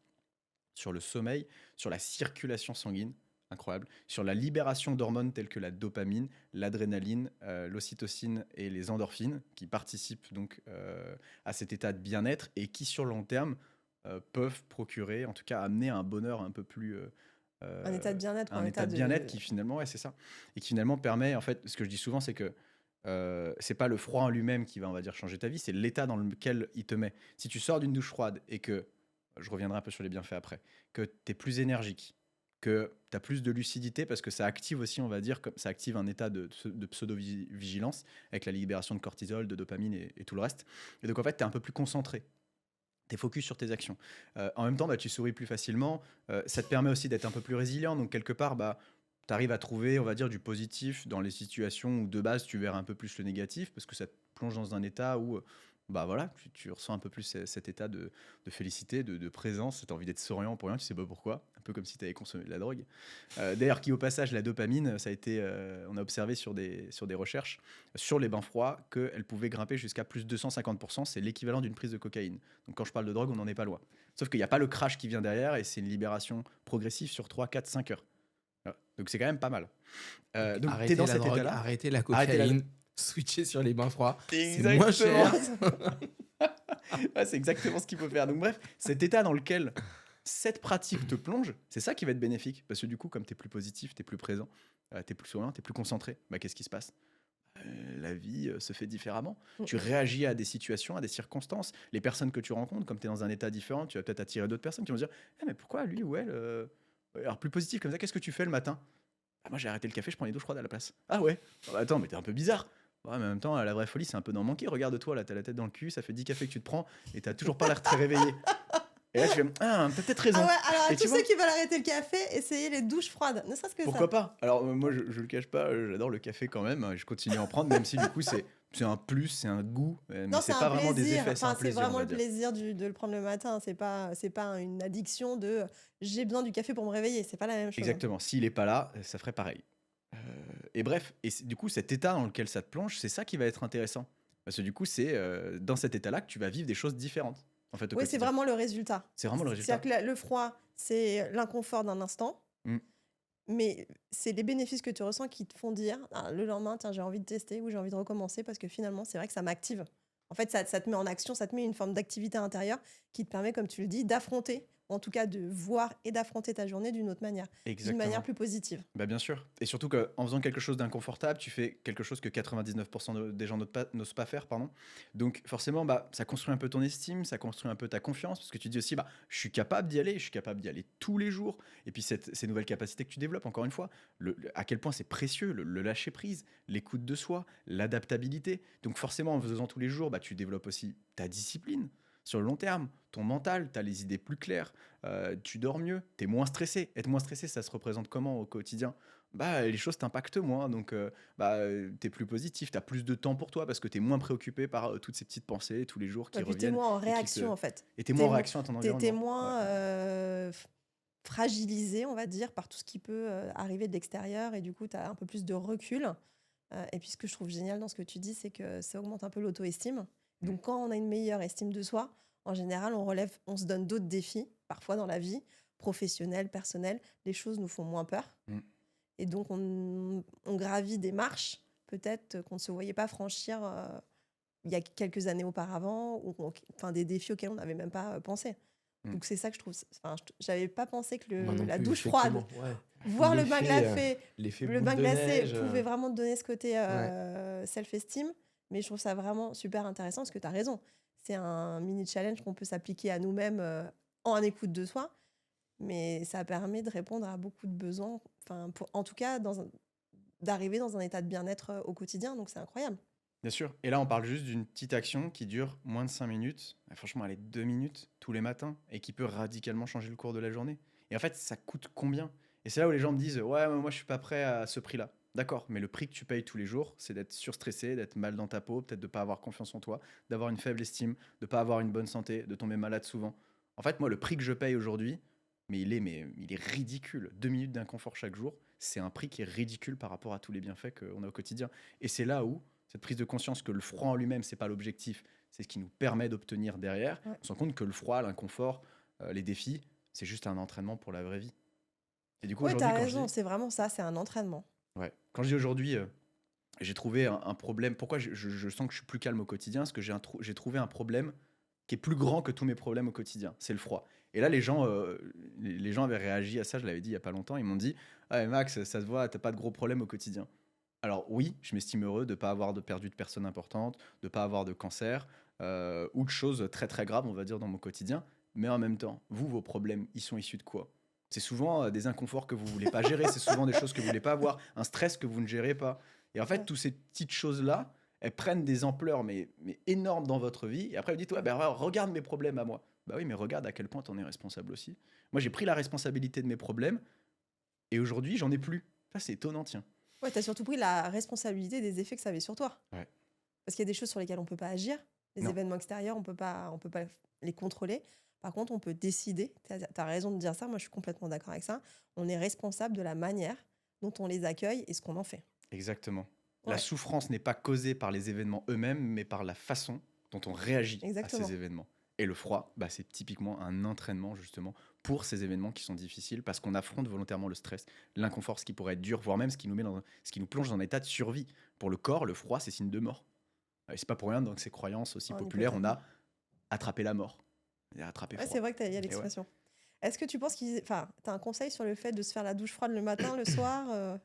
sur le sommeil, sur la circulation sanguine, incroyable, sur la libération d'hormones telles que la dopamine, l'adrénaline, l'ocytocine et les endorphines, qui participent donc à cet état de bien-être et qui, sur le long terme, peuvent procurer, en tout cas amener à un bonheur un peu plus... Un état de bien-être, un état de bien-être qui finalement, ouais, c'est ça, et qui finalement permet, en fait, ce que je dis souvent, c'est que c'est pas le froid en lui-même qui va, on va dire, changer ta vie, c'est l'état dans lequel il te met. Si tu sors d'une douche froide et que, je reviendrai un peu sur les bienfaits après, que tu es plus énergique, que tu as plus de lucidité, parce que ça active aussi, on va dire, comme ça active un état de pseudo-vigilance avec la libération de cortisol, de dopamine et tout le reste. Et donc, en fait, tu es un peu plus concentré. Tu es focus sur tes actions. En même temps, bah, tu souris plus facilement. Ça te permet aussi d'être un peu plus résilient. Donc, quelque part, bah, tu arrives à trouver, on va dire, du positif dans les situations où, de base, tu verrais un peu plus le négatif, parce que ça te plonge dans un état où bah, voilà, tu ressens un peu plus cet état de félicité, de présence. Tu as envie d'être souriant pour rien, tu sais pas pourquoi. Un peu comme si tu avais consommé de la drogue. D'ailleurs, qui au passage, la dopamine, ça a été, on a observé sur des recherches sur les bains froids qu'elle pouvait grimper jusqu'à plus de 250%. C'est l'équivalent d'une prise de cocaïne. Donc quand je parle de drogue, on n'en est pas loin. Sauf qu'il n'y a pas le crash qui vient derrière et c'est une libération progressive sur 3, 4, 5 heures. Voilà. Donc c'est quand même pas mal. Donc tu es dans cet état-là. Arrêtez la cocaïne, switcher sur les bains froids. C'est Exactement. moins cher. Ouais, c'est exactement ce qu'il faut faire. Donc bref, cet état dans lequel cette pratique te plonge, c'est ça qui va être bénéfique. Parce que du coup, comme tu es plus positif, tu es plus présent, tu es plus souriant, tu es plus concentré, bah, qu'est-ce qui se passe? La vie se fait différemment. Tu réagis à des situations, à des circonstances. Les personnes que tu rencontres, comme tu es dans un état différent, tu vas peut-être attirer d'autres personnes qui vont dire eh, mais pourquoi lui ou elle alors plus positif comme ça, qu'est-ce que tu fais le matin? Ah, moi j'ai arrêté le café, je prends les douches froides à la place. Ah ouais? Bah, attends, mais t'es un peu bizarre. Ouais, mais en même temps, la vraie folie, c'est un peu d'en manquer. Regarde-toi, là, t'as la tête dans le cul, ça fait 10 cafés que tu te prends et t'as toujours pas l'air très réveillé. Et là, tu fais ah, t'as peut-être raison. Ah ouais, alors à Et tous tu vois, ceux qui veulent arrêter le café, essayez les douches froides. Ne serait-ce que pourquoi ça. pas? Alors, moi, je le cache pas, j'adore le café quand même. Je continue à en prendre, même si du coup, c'est un plus, c'est un goût. Mais Non, c'est c'est pas un vraiment des plaisir. effets, c'est un Enfin, c'est plaisir, on vraiment va le dire. plaisir de le prendre le matin. C'est pas une addiction de j'ai besoin du café pour me réveiller. C'est pas la même chose. Exactement. S'il est pas là, ça ferait pareil. Et bref, du coup, cet état dans lequel ça te plonge, c'est ça qui va être intéressant. Parce que du coup, c'est dans cet état-là que tu vas vivre des choses différentes. En fait, au Oui, c'est quotidien. vraiment le résultat. C'est vraiment le résultat. C'est-à-dire que le froid, c'est l'inconfort d'un instant. Mm. Mais c'est les bénéfices que tu ressens qui te font dire ah, le lendemain, tiens, j'ai envie de tester ou j'ai envie de recommencer parce que finalement, c'est vrai que ça m'active. En fait, ça te met en action, ça te met une forme d'activité intérieure qui te permet, comme tu le dis, d'affronter en tout cas de voir et d'affronter ta journée d'une autre manière, d'une manière Exactement. plus positive. Bah, bien sûr. Et surtout qu'en faisant quelque chose d'inconfortable, tu fais quelque chose que 99% des gens n'osent pas faire, pardon. Donc forcément, bah, ça construit un peu ton estime, ça construit un peu ta confiance, parce que tu dis aussi, bah, je suis capable d'y aller, je suis capable d'y aller tous les jours. Et puis ces nouvelles capacités que tu développes, encore une fois, à quel point c'est précieux, le lâcher prise, l'écoute de soi, l'adaptabilité. Donc forcément, en faisant tous les jours, bah, tu développes aussi ta discipline. Sur le long terme, ton mental, tu as les idées plus claires, tu dors mieux, tu es moins stressé. Être moins stressé, ça se représente comment au quotidien? Bah, les choses t'impactent moins, donc tu es plus positif, tu as plus de temps pour toi parce que tu es moins préoccupé par toutes ces petites pensées tous les jours qui Et puis t'es reviennent moins en et réaction en fait. tu es moins T'es en mo- réaction à ton t'es environnement. Ouais, moins fragilisé, on va dire, par tout ce qui peut arriver de l'extérieur et du coup tu as un peu plus de recul. Et puis ce que je trouve génial dans ce que tu dis, c'est que ça augmente un peu l'auto-estime. Donc quand on a une meilleure estime de soi, en général, on se donne d'autres défis, parfois dans la vie, professionnelle, personnelle, les choses nous font moins peur. Mm. Et donc on gravit des marches, peut-être qu'on ne se voyait pas franchir il y a quelques années auparavant, enfin des défis auxquels on n'avait même pas pensé. Mm. Donc c'est ça que je trouve. Enfin, j'avais pas pensé que Moi non la plus, douche froide, effectivement. Ouais. voir le bain glacé, L'effet le boule bain de glacé neige. pouvait vraiment te donner ce côté Ouais. self-esteem, mais je trouve ça vraiment super intéressant parce que tu as raison. C'est un mini challenge qu'on peut s'appliquer à nous-mêmes en écoute de soi, mais ça permet de répondre à beaucoup de besoins, en tout cas d'arriver dans un état de bien-être au quotidien, donc c'est incroyable. Bien sûr. Et là, on parle juste d'une petite action qui dure moins de 5 minutes. Franchement, elle est 2 minutes tous les matins et qui peut radicalement changer le cours de la journée. Et en fait, ça coûte combien? Et c'est là où les gens me disent, ouais, moi, je suis pas prêt à ce prix-là. D'accord, mais le prix que tu payes tous les jours, c'est d'être surstressé, d'être mal dans ta peau, peut-être de pas avoir confiance en toi, d'avoir une faible estime, de pas avoir une bonne santé, de tomber malade souvent. En fait, moi, le prix que je paye aujourd'hui, mais il est ridicule. 2 minutes d'inconfort chaque jour, c'est un prix qui est ridicule par rapport à tous les bienfaits qu'on a au quotidien. Et c'est là où cette prise de conscience que le froid en lui-même, c'est pas l'objectif, c'est ce qui nous permet d'obtenir derrière. Ouais. On se rend compte que le froid, l'inconfort, les défis, c'est juste un entraînement pour la vraie vie. Et du coup, Ouais, aujourd'hui, t'as raison, c'est vraiment ça, c'est un entraînement. quand je dis aujourd'hui, j'ai trouvé un problème. Pourquoi je sens que je suis plus calme au quotidien? Parce que j'ai trouvé un problème qui est plus grand que tous mes problèmes au quotidien. C'est le froid. Et là, les gens avaient réagi à ça, je l'avais dit il y a pas longtemps. Ils m'ont dit, ah, mais Max, ça se voit, t'as pas de gros problèmes au quotidien. Alors oui, je m'estime heureux de ne pas avoir perdu de personnes importantes, de ne pas avoir de cancer, ou de choses très très graves, on va dire, dans mon quotidien. Mais en même temps, vous, vos problèmes, ils sont issus de quoi? C'est souvent des inconforts que vous voulez pas gérer, c'est souvent des choses que vous voulez pas avoir, un stress que vous ne gérez pas. Et en fait, Ouais. toutes ces petites choses-là, elles prennent des ampleurs mais énormes dans votre vie. Et après, vous dites, ouais, ben, regarde mes problèmes à moi. Bah oui, mais regarde à quel point tu en es responsable aussi. Moi, j'ai pris la responsabilité de mes problèmes, et aujourd'hui, j'en ai plus. Ça, c'est étonnant, tiens. Ouais, t'as surtout pris la responsabilité des effets que ça avait sur toi. Ouais. Parce qu'il y a des choses sur lesquelles on peut pas agir. Les Non. événements extérieurs, on peut pas les contrôler. Par contre, on peut décider. T'as raison de dire ça. Moi, je suis complètement d'accord avec ça. On est responsable de la manière dont on les accueille et ce qu'on en fait. Exactement. La Ouais. souffrance n'est pas causée par les événements eux-mêmes, mais par la façon dont on réagit à Exactement. ces événements. Et le froid, bah, c'est typiquement un entraînement justement pour ces événements qui sont difficiles parce qu'on affronte volontairement le stress, l'inconfort, ce qui pourrait être dur, voire même ce qui nous plonge dans un état de survie. Pour le corps, le froid, c'est signe de mort. Et c'est pas pour rien dans ces croyances aussi En populaires, on a hypothèse. attrapé la mort, et attrapé Ouais, froid. c'est vrai que il y a Et ouais. l'expression. Est-ce que tu penses t'as un conseil sur le fait de se faire la douche froide le matin, le soir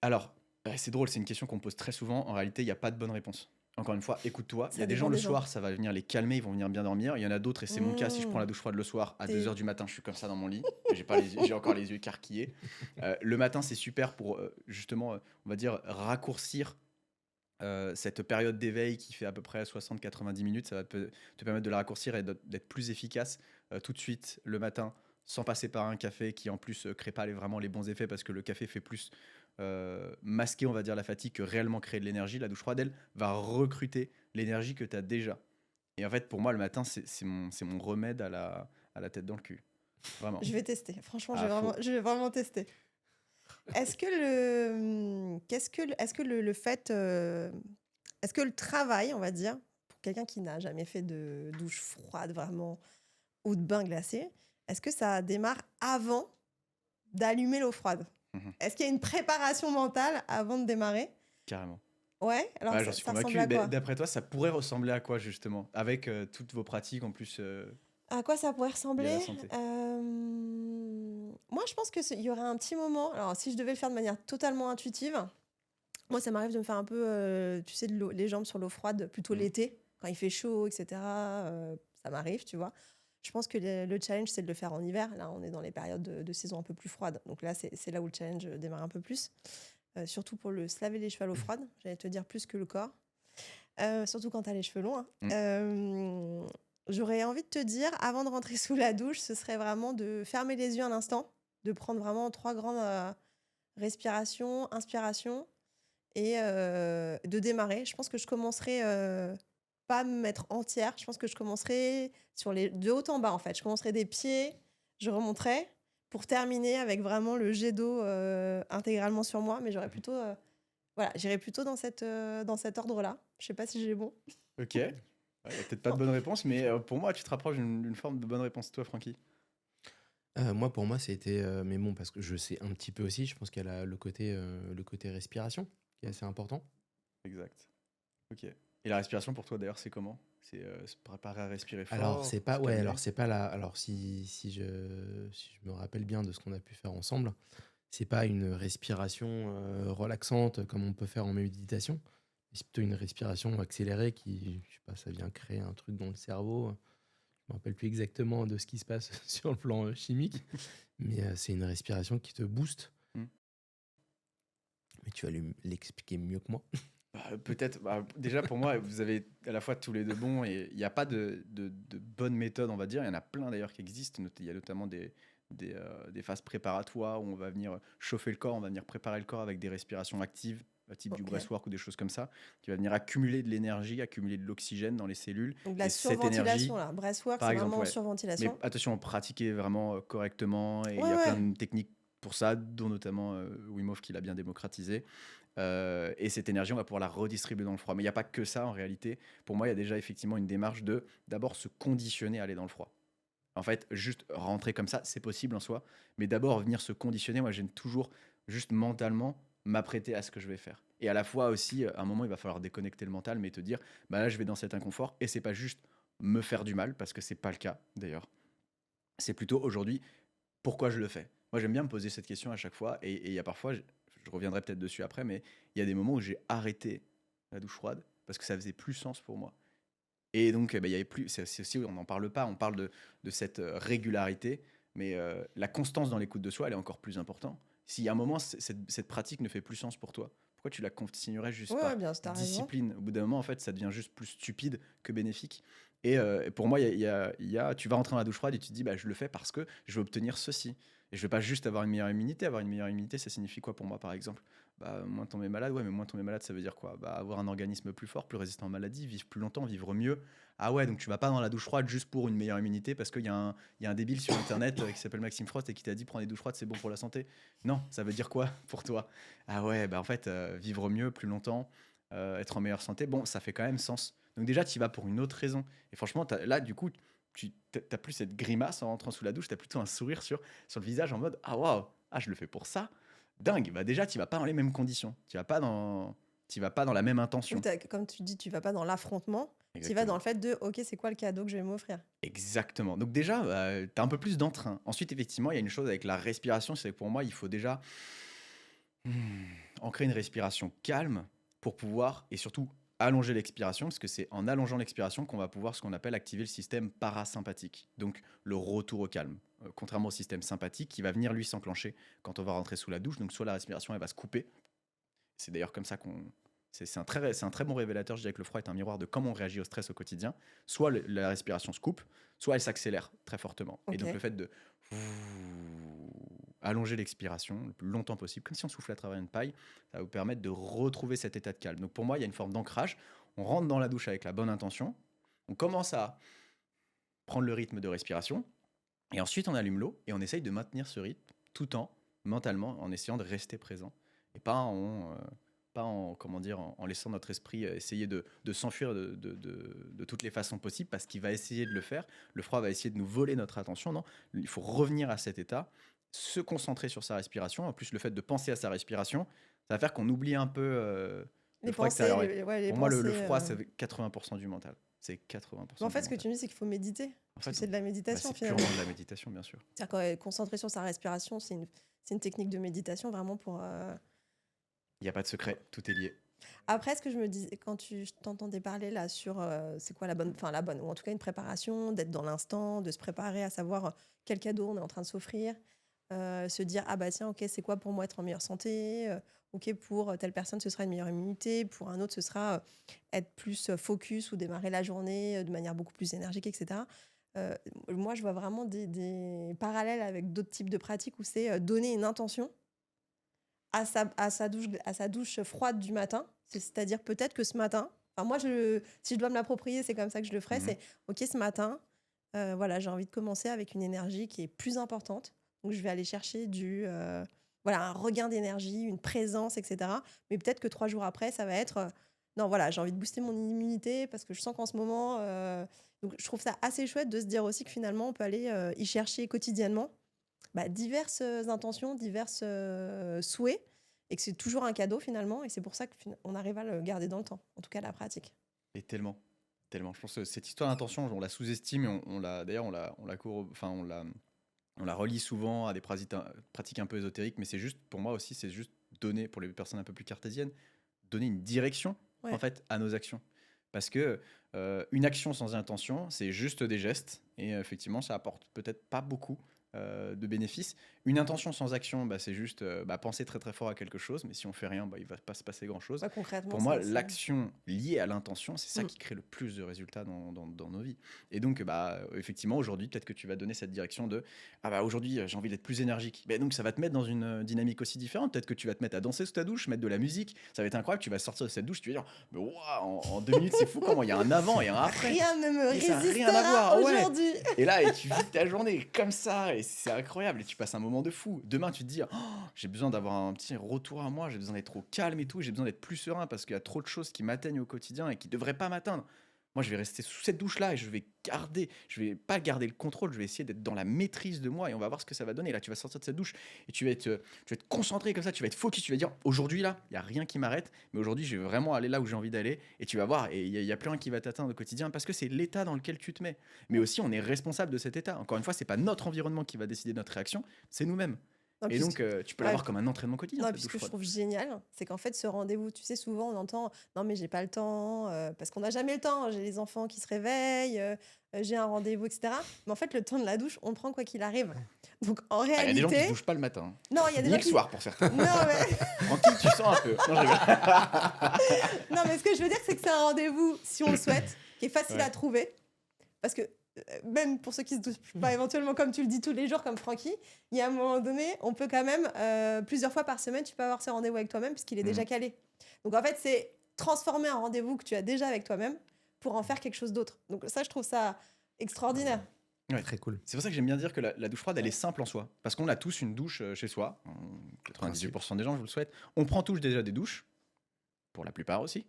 Alors, c'est drôle, c'est une question qu'on me pose très souvent. En réalité, il n'y a pas de bonne réponse. Encore une fois, écoute-toi. Il y Ça a des dépend gens le des gens. soir, ça va venir les calmer, ils vont venir bien dormir. Il y en a d'autres, et c'est mon cas, si je prends la douche froide le soir à T'es- 2h du matin, je suis comme ça dans mon lit. J'ai encore les yeux écarquillés. Le matin, c'est super pour justement, on va dire, raccourcir cette période d'éveil qui fait à peu près 60-90 minutes. Ça va te permettre de la raccourcir et d'être plus efficace tout de suite le matin, sans passer par un café qui en plus crée pas vraiment les bons effets parce que le café fait plus masquer, on va dire, la fatigue que réellement créer de l'énergie. La douche froide, elle, va recruter l'énergie que tu as déjà. Et en fait, pour moi, le matin, c'est mon remède à la tête dans le cul. Vraiment. Je vais tester. Franchement, Ah, je vais vraiment tester. Est-ce que est-ce que le travail, on va dire, pour quelqu'un qui n'a jamais fait de douche froide vraiment ou de bain glacé, est-ce que ça démarre avant d'allumer l'eau froide? Mhm. Est-ce qu'il y a une préparation mentale avant de démarrer? Carrément. Ouais, alors Ouais, j'en suis ça ressemble convaincu. à quoi? D'après toi, ça pourrait ressembler à quoi, justement? Avec toutes vos pratiques, en plus. À quoi ça pourrait lié à ressembler? la santé? Moi, je pense qu'il y aurait un petit moment. Alors, si je devais le faire de manière totalement intuitive, moi, ça m'arrive de me faire un peu, tu sais, les jambes sur l'eau froide, plutôt Mmh. l'été, quand il fait chaud, etc. Ça m'arrive, tu vois. Je pense que le challenge, c'est de le faire en hiver. Là, on est dans les périodes de saison un peu plus froide. Donc là, c'est là où le challenge démarre un peu plus. Surtout pour se laver les cheveux à l'eau froide. J'allais te dire plus que le corps. Surtout quand tu as les cheveux longs, hein. J'aurais envie de te dire, avant de rentrer sous la douche, ce serait vraiment de fermer les yeux un instant, de prendre vraiment 3 grandes respirations, inspiration, et de démarrer. Je pense que je commencerai pas à me mettre entière. Je pense que je commencerai de haut en bas, en fait. Je commencerai des pieds, je remonterai pour terminer avec vraiment le jet d'eau intégralement sur moi. Mais voilà, j'irai plutôt dans cet ordre-là. Je sais pas si j'ai bon. Ok. Il n'y a peut-être pas de bonne réponse, mais pour moi, tu te rapproches d'une forme de bonne réponse. Toi, Francky? Moi, pour moi, c'était. Mais bon, parce que je sais un petit peu aussi, je pense qu'elle a le côté respiration qui est assez important. Exact. Ok. Et la respiration pour toi, d'ailleurs, c'est comment? C'est se préparer à respirer Alors, fort, c'est se pas. Ouais, calmer? alors, c'est pas la. Alors, si je me rappelle bien de ce qu'on a pu faire ensemble, c'est pas une respiration relaxante comme on peut faire en méditation. C'est plutôt une respiration accélérée qui, je sais pas, ça vient créer un truc dans le cerveau. Je me rappelle plus exactement de ce qui se passe sur le plan chimique, mais c'est une respiration qui te booste. Hmm. Mais tu vas l'expliquer mieux que moi. Peut-être. Déjà, pour moi, vous avez à la fois tous les deux bons et il n'y a pas de bonne méthode, on va dire. Il y en a plein d'ailleurs qui existent. Il y a notamment des phases préparatoires où on va venir chauffer le corps, on va venir préparer le corps avec des respirations actives, type du Ok. breathwork ou des choses comme ça, qui va venir accumuler de l'énergie, accumuler de l'oxygène dans les cellules. Donc, de la Et cette énergie, surventilation, là. Breathwork, par c'est exemple, vraiment en ouais. Mais surventilation. attention, pratiquer vraiment correctement. Et il Ouais, y a plein ouais. de techniques pour ça, dont notamment Wim Hof qui l'a bien démocratisé. Et cette énergie, on va pouvoir la redistribuer dans le froid. Mais il n'y a pas que ça en réalité. Pour moi, il y a déjà effectivement une démarche de d'abord se conditionner à aller dans le froid. En fait, juste rentrer comme ça, c'est possible en soi. Mais d'abord, venir se conditionner, moi j'aime toujours juste mentalement m'apprêter à ce que je vais faire. Et à la fois aussi, à un moment, il va falloir déconnecter le mental, mais te dire, bah là, je vais dans cet inconfort. Et c'est pas juste me faire du mal, parce que c'est pas le cas d'ailleurs. C'est plutôt aujourd'hui, pourquoi je le fais? Moi, j'aime bien me poser cette question à chaque fois. Et il y a parfois, je reviendrai peut-être dessus après, mais il y a des moments où j'ai arrêté la douche froide parce que ça faisait plus sens pour moi. Et donc, il y avait plus. C'est aussi, on n'en parle pas. On parle de cette régularité, mais la constance dans l'écoute de soi, elle est encore plus importante. Si à un moment, cette pratique ne fait plus sens pour toi, pourquoi tu la continuerais juste Ouais, par bien, t'as raison. discipline? Au bout d'un moment, en fait, ça devient juste plus stupide que bénéfique. Et pour moi, tu vas rentrer dans la douche froide et tu te dis, bah, je le fais parce que je veux obtenir ceci. Et je veux pas juste avoir une meilleure immunité. Avoir une meilleure immunité, ça signifie quoi pour moi, par exemple? Bah, moins tomber malade, ouais, mais moins tomber malade, ça veut dire quoi? Bah, avoir un organisme plus fort, plus résistant aux maladies, vivre plus longtemps, vivre mieux. Ah ouais, donc tu vas pas dans la douche froide juste pour une meilleure immunité parce qu'il y a un débile sur internet qui s'appelle Maxime Frost et qui t'a dit prendre des douches froides, c'est bon pour la santé. Non, ça veut dire quoi pour toi? Ah ouais, bah en fait, vivre mieux, plus longtemps, être en meilleure santé, bon, ça fait quand même sens. Donc déjà, tu y vas pour une autre raison. Et franchement, là, du coup, tu n'as plus cette grimace en rentrant sous la douche, tu as plutôt un sourire sur le visage en mode ah waouh, ah je le fais pour ça. Dingue, bah déjà, tu vas pas dans les mêmes conditions. Tu vas pas dans la même Oui, intention. comme tu dis, tu vas pas dans l'affrontement, tu vas dans Exactement. le fait de ok, c'est quoi le cadeau que je vais m'offrir? Exactement. Donc déjà, tu as un peu plus d'entrain. Ensuite, effectivement, il y a une chose avec la respiration, c'est que pour moi, il faut déjà ancrer une respiration calme pour pouvoir, et surtout, allonger l'expiration, parce que c'est en allongeant l'expiration qu'on va pouvoir ce qu'on appelle activer le système parasympathique, donc le retour au calme. Contrairement au système sympathique qui va venir lui s'enclencher quand on va rentrer sous la douche, donc soit la respiration elle va se couper, c'est d'ailleurs comme ça qu'on... C'est un très bon révélateur, je dirais que le froid est un miroir de comment on réagit au stress au quotidien. Soit la respiration se coupe, soit elle s'accélère très fortement. Et donc Ok. le fait de allonger l'expiration le plus longtemps possible, comme si on soufflait à travers une paille, ça va vous permettre de retrouver cet état de calme. Donc pour moi, il y a une forme d'ancrage. On rentre dans la douche avec la bonne intention, on commence à prendre le rythme de respiration, et ensuite on allume l'eau et on essaye de maintenir ce rythme tout en mentalement en essayant de rester présent et pas en, comment dire, en laissant notre esprit essayer de s'enfuir de toutes les façons possibles parce qu'il va essayer de le faire. Le froid va essayer de nous voler notre attention. Non, il faut revenir à cet état, se concentrer sur sa respiration. En plus, le fait de penser à sa respiration, ça va faire qu'on oublie un peu le Les froid pensées, extérieur. les Pour moi, le pensées. froid, c'est 80% du mental. C'est 80% Mais en du fait, ce que mental. tu me dis, c'est qu'il faut méditer. En Parce que fait, c'est de la bah, méditation, c'est finalement. purement de la méditation, bien sûr. C'est-à-dire concentrer sur sa respiration, c'est une technique de méditation vraiment pour. Il n'y a pas de secret, tout est lié. Après, ce que je me dis, quand je t'entendais parler là sur c'est quoi la bonne, ou en tout cas une préparation, d'être dans l'instant, de se préparer à savoir quel cadeau on est en train de s'offrir, se dire, ah bah tiens, ok, c'est quoi pour moi être en meilleure santé, ok, pour telle personne, ce sera une meilleure immunité, pour un autre, ce sera être plus focus ou démarrer la journée de manière beaucoup plus énergique, etc. Moi, je vois vraiment des parallèles avec d'autres types de pratiques où c'est donner une intention à sa douche froide du matin. C'est-à-dire peut-être que ce matin, enfin moi, si je dois me l'approprier, c'est comme ça que je le ferai. Mhm. C'est OK, ce matin, voilà, j'ai envie de commencer avec une énergie qui est plus importante. Donc je vais aller chercher voilà, un regain d'énergie, une présence, etc. Mais peut-être que 3 jours après, ça va être non, voilà, j'ai envie de booster mon immunité parce que je sens qu'en ce moment. Donc je trouve ça assez chouette de se dire aussi que finalement, on peut aller y chercher quotidiennement diverses intentions, diverses souhaits, et que c'est toujours un cadeau finalement, et c'est pour ça qu'on arrive à le garder dans le temps, en tout cas la pratique. Et tellement, tellement. Je pense que cette histoire d'intention, on la sous-estime et d'ailleurs, on la relie souvent à des pratiques un peu ésotériques, mais c'est juste, pour moi aussi, c'est juste donner, pour les personnes un peu plus cartésiennes, donner une direction, Ouais. en fait, à nos actions. Parce que une action sans intention, c'est juste des gestes, et effectivement, ça apporte peut-être pas beaucoup de bénéfices. Une intention sans action, c'est juste penser très très fort à quelque chose, mais si on fait rien, il va pas se passer grand-chose. Concrètement, Pour moi, l'action liée à l'intention, c'est ça qui crée le plus de résultats dans nos vies. Et donc, effectivement, aujourd'hui, peut-être que tu vas donner cette direction de aujourd'hui, j'ai envie d'être plus énergique. Donc, ça va te mettre dans une dynamique aussi différente. Peut-être que tu vas te mettre à danser sous ta douche, mettre de la musique. Ça va être incroyable. Tu vas sortir de cette douche, tu vas dire mais waouh, en 2 minutes, c'est fou comment il y a un avant et un après. Rien ne me Et ça a rien à résistera voir, ouais. aujourd'hui. Et là, tu vis ta journée comme ça, et c'est incroyable. Et tu passes un moment de fou. Demain, tu te dis j'ai besoin d'avoir un petit retour à moi, j'ai besoin d'être au calme et tout, j'ai besoin d'être plus serein parce qu'il y a trop de choses qui m'atteignent au quotidien et qui ne devraient pas m'atteindre. Moi, je vais rester sous cette douche-là et je vais pas garder le contrôle, je vais essayer d'être dans la maîtrise de moi et on va voir ce que ça va donner. Là, tu vas sortir de cette douche et tu vas être concentré comme ça, tu vas être focus, tu vas dire aujourd'hui, là, il n'y a rien qui m'arrête, mais aujourd'hui, je vais vraiment aller là où j'ai envie d'aller et tu vas voir, et il n'y a plus rien qui va t'atteindre au quotidien parce que c'est l'état dans lequel tu te mets. Mais aussi, on est responsable de cet état. Encore une fois, c'est pas notre environnement qui va décider de notre réaction, c'est nous-mêmes. Non, Et donc, tu peux l'avoir comme un entraînement quotidien. Non, puis ce que je trouve génial, c'est qu'en fait, ce rendez-vous, tu sais, souvent on entend non, mais j'ai pas le temps, parce qu'on n'a jamais le temps. J'ai les enfants qui se réveillent, j'ai un rendez-vous, etc. Mais en fait, le temps de la douche, on le prend quoi qu'il arrive. Donc en Il y a réalité. des gens qui se douchent pas le matin. Non, il y a des Ni gens le qui. soir pour certains. Non, mais. Tranquille, tu sens un peu. Non, je rigole. Non, mais ce que je veux dire, c'est que c'est un rendez-vous, si on le souhaite, qui est facile Ouais. à trouver. Parce que même pour ceux qui se douchent pas éventuellement, comme tu le dis tous les jours, comme Francky, il y a un moment donné, on peut quand même, plusieurs fois par semaine, tu peux avoir ce rendez-vous avec toi-même puisqu'il est déjà calé. Donc en fait, c'est transformer un rendez-vous que tu as déjà avec toi-même pour en faire quelque chose d'autre. Donc ça, je trouve ça extraordinaire. Ouais. Très cool. C'est pour ça que j'aime bien dire que la douche froide, elle est simple en soi. Parce qu'on a tous une douche chez soi. 98% des gens, je vous le souhaite. On prend tous déjà des douches. Pour la plupart aussi.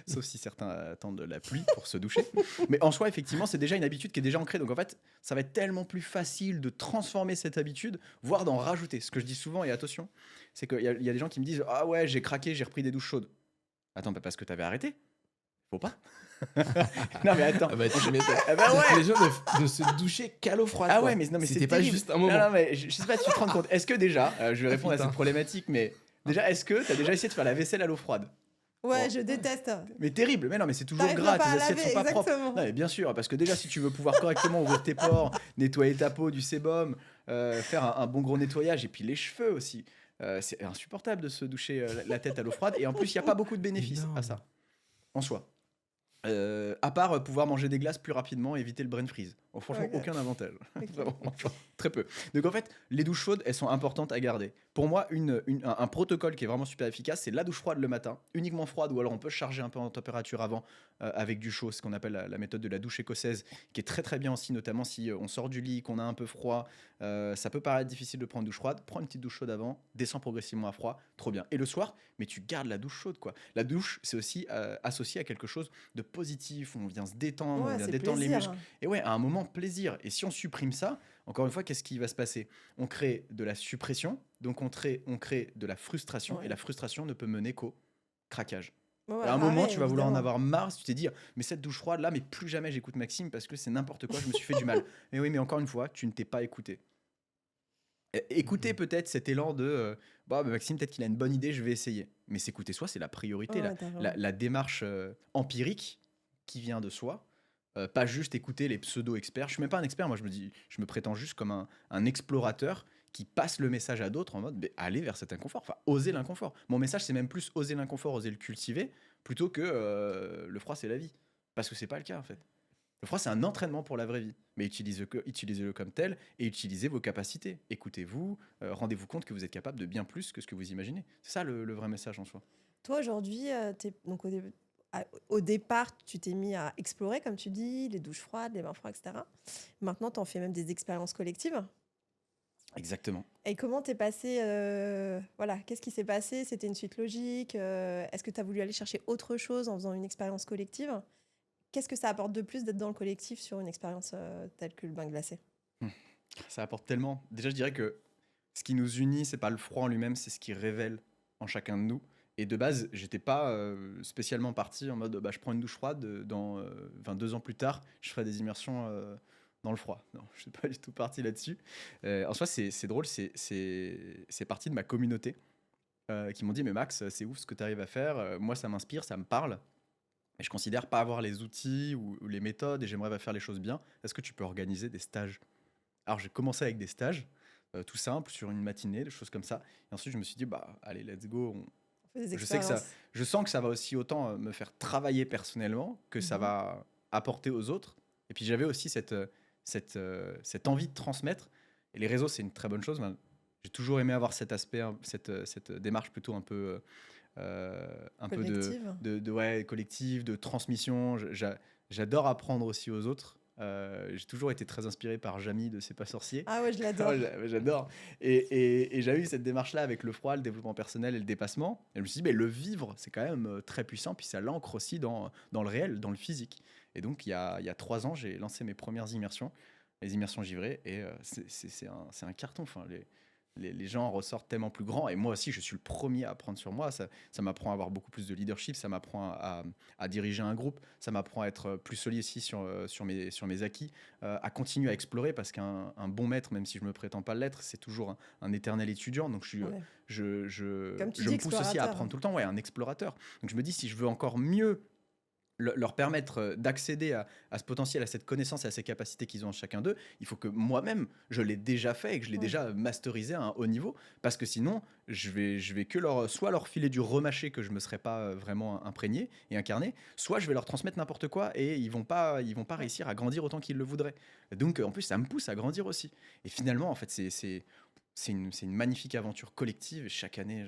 Sauf si certains attendent la pluie pour se doucher. Mais en soi, effectivement, c'est déjà une habitude qui est déjà ancrée. Donc en fait, ça va être tellement plus facile de transformer cette habitude, voire d'en rajouter. Ce que je dis souvent, et attention, c'est qu'il y a des gens qui me disent ah ouais, j'ai craqué, j'ai repris des douches chaudes. Attends, parce que t'avais arrêté. Faut pas. Non mais attends. Tu m'étonnes. Ouais. Les gens de se doucher qu'à l'eau froide. Ah ouais, mais non, mais c'était c'est pas terrible. juste un moment. Non, mais je sais pas si tu te rends compte. Est-ce que déjà, je vais répondre à putain. cette problématique, mais déjà, est-ce que t'as déjà essayé de faire la vaisselle à l'eau froide? Ouais, Bon. je déteste. Mais terrible, mais non, mais c'est toujours T'arrives gras, pas tes à assiettes laver, sont pas propres. exactement. Non, mais bien sûr, parce que déjà, si tu veux pouvoir correctement ouvrir tes pores, nettoyer ta peau, du sébum, faire un bon gros nettoyage, et puis les cheveux aussi, c'est insupportable de se doucher la tête à l'eau froide, et en plus, il n'y a pas beaucoup de bénéfices à ça, en soi. À part pouvoir manger des glaces plus rapidement et éviter le brain freeze. Oh, franchement, Ok. aucun avantage. Ok. Vraiment, franchement, très peu. Donc en fait, les douches chaudes, elles sont importantes à garder. Pour moi, un protocole qui est vraiment super efficace, c'est la douche froide le matin, uniquement froide, ou alors on peut charger un peu en température avant avec du chaud, ce qu'on appelle la méthode de la douche écossaise, qui est très très bien aussi, notamment si on sort du lit, qu'on a un peu froid. Ça peut paraître difficile de prendre une douche froide. Prends une petite douche chaude avant, descends progressivement à froid, trop bien. Et le soir, mais tu gardes la douche chaude, quoi. La douche, c'est aussi associé à quelque chose de positif, on vient se détendre, Ouais, on vient c'est détendre les plaisir. muscles. Et ouais, à un moment, plaisir. Et si on supprime ça, encore une fois, qu'est-ce qui va se passer? On crée de la suppression, donc on crée de la frustration, Ouais. et la frustration ne peut mener qu'au craquage. Ouais, À un moment, pareil, tu vas vouloir en évidemment. avoir marre, si tu t'es dit, mais cette douche froide là, mais plus jamais j'écoute Maxime parce que c'est n'importe quoi, je me suis fait du mal. Mais oui, mais encore une fois, tu ne t'es pas écouté. Écoutez Mhm. peut-être cet élan de bah, Maxime, peut-être qu'il a une bonne idée, je vais essayer. Mais s'écouter soi, c'est la priorité, Ouais, t'as raison. la démarche empirique qui vient de soi. Pas juste écouter les pseudo-experts. Je suis même pas un expert, moi je me prétends juste comme un explorateur qui passe le message à d'autres en mode allez vers cet inconfort, enfin oser l'inconfort. Mon message c'est même plus oser l'inconfort, oser le cultiver, plutôt que le froid c'est la vie. Parce que c'est pas le cas en fait. Le froid, c'est un entraînement pour la vraie vie. Mais utilisez-le comme tel et utilisez vos capacités. Écoutez-vous, rendez-vous compte que vous êtes capable de bien plus que ce que vous imaginez. C'est ça le vrai message en soi. Toi, aujourd'hui, donc au départ, tu t'es mis à explorer, comme tu dis, les douches froides, les bains froids, etc. Maintenant, tu en fais même des expériences collectives. Exactement. Et comment t'es passé voilà, qu'est-ce qui s'est passé? C'était une suite logique? Est-ce que tu as voulu aller chercher autre chose en faisant une expérience collective? Qu'est-ce que ça apporte de plus d'être dans le collectif sur une expérience telle que le bain glacé? Hum, Ça apporte tellement. Déjà, je dirais que ce qui nous unit, c'est pas le froid en lui-même, c'est ce qui révèle en chacun de nous. Et de base, j'étais pas spécialement parti en mode bah, je prends une douche froide, dans 2 ans plus tard, je ferai des immersions dans le froid. Non, je suis pas du tout parti là-dessus. En soi, c'est drôle, c'est parti de ma communauté qui m'ont dit mais Max, c'est ouf ce que tu arrives à faire, moi ça m'inspire, ça me parle. Mais je considère pas avoir les outils ou les méthodes et j'aimerais faire les choses bien. Est-ce que tu peux organiser des stages? Alors j'ai commencé avec des stages, tout simples, sur une matinée, des choses comme ça. Et ensuite je me suis dit, bah allez, let's go. On fait des Je sais que ça, expériences. je sens que ça va aussi autant me faire travailler personnellement que ça Mhm. va apporter aux autres. Et puis j'avais aussi cette envie de transmettre. Et les réseaux, c'est une très bonne chose. Ben, j'ai toujours aimé avoir cet aspect, hein, cette démarche plutôt un peu Collective. ouais, collective, de transmission. J'adore apprendre aussi aux autres. J'ai toujours été très inspiré par Jamy de C'est pas sorcier. Ah ouais, je l'adore. Ouais, j'adore. Et j'ai eu cette démarche-là avec le froid, le développement personnel et le dépassement. Et je me suis dit, mais le vivre, c'est quand même très puissant. Puis ça l'ancre aussi dans le réel, dans le physique. Et donc, il y a 3 ans, j'ai lancé mes premières immersions, les immersions givrées. Et c'est un carton. Enfin, les gens en ressortent tellement plus grands. Et moi aussi, je suis le premier à apprendre sur moi. Ça m'apprend à avoir beaucoup plus de leadership. Ça m'apprend à diriger un groupe. Ça m'apprend à être plus solide aussi sur mes acquis. À continuer à explorer parce qu'un bon maître, même si je me prétends pas l'être, c'est toujours un éternel étudiant. Donc Ouais. Comme tu je dis, me pousse aussi à explorateur. apprendre tout le temps. Ouais, un explorateur. Donc je me dis, si je veux encore mieux leur permettre d'accéder à ce potentiel, à cette connaissance et à ces capacités qu'ils ont chacun d'eux, il faut que moi-même, je l'ai déjà fait et que je l'ai Ouais. déjà masterisé à un haut niveau, parce que sinon, je vais que soit leur filer du remâché que je me serais pas vraiment imprégné et incarné, soit je vais leur transmettre n'importe quoi et ils vont pas réussir à grandir autant qu'ils le voudraient. Donc, en plus, ça me pousse à grandir aussi. Et finalement, en fait, c'est une magnifique aventure collective. Et chaque année,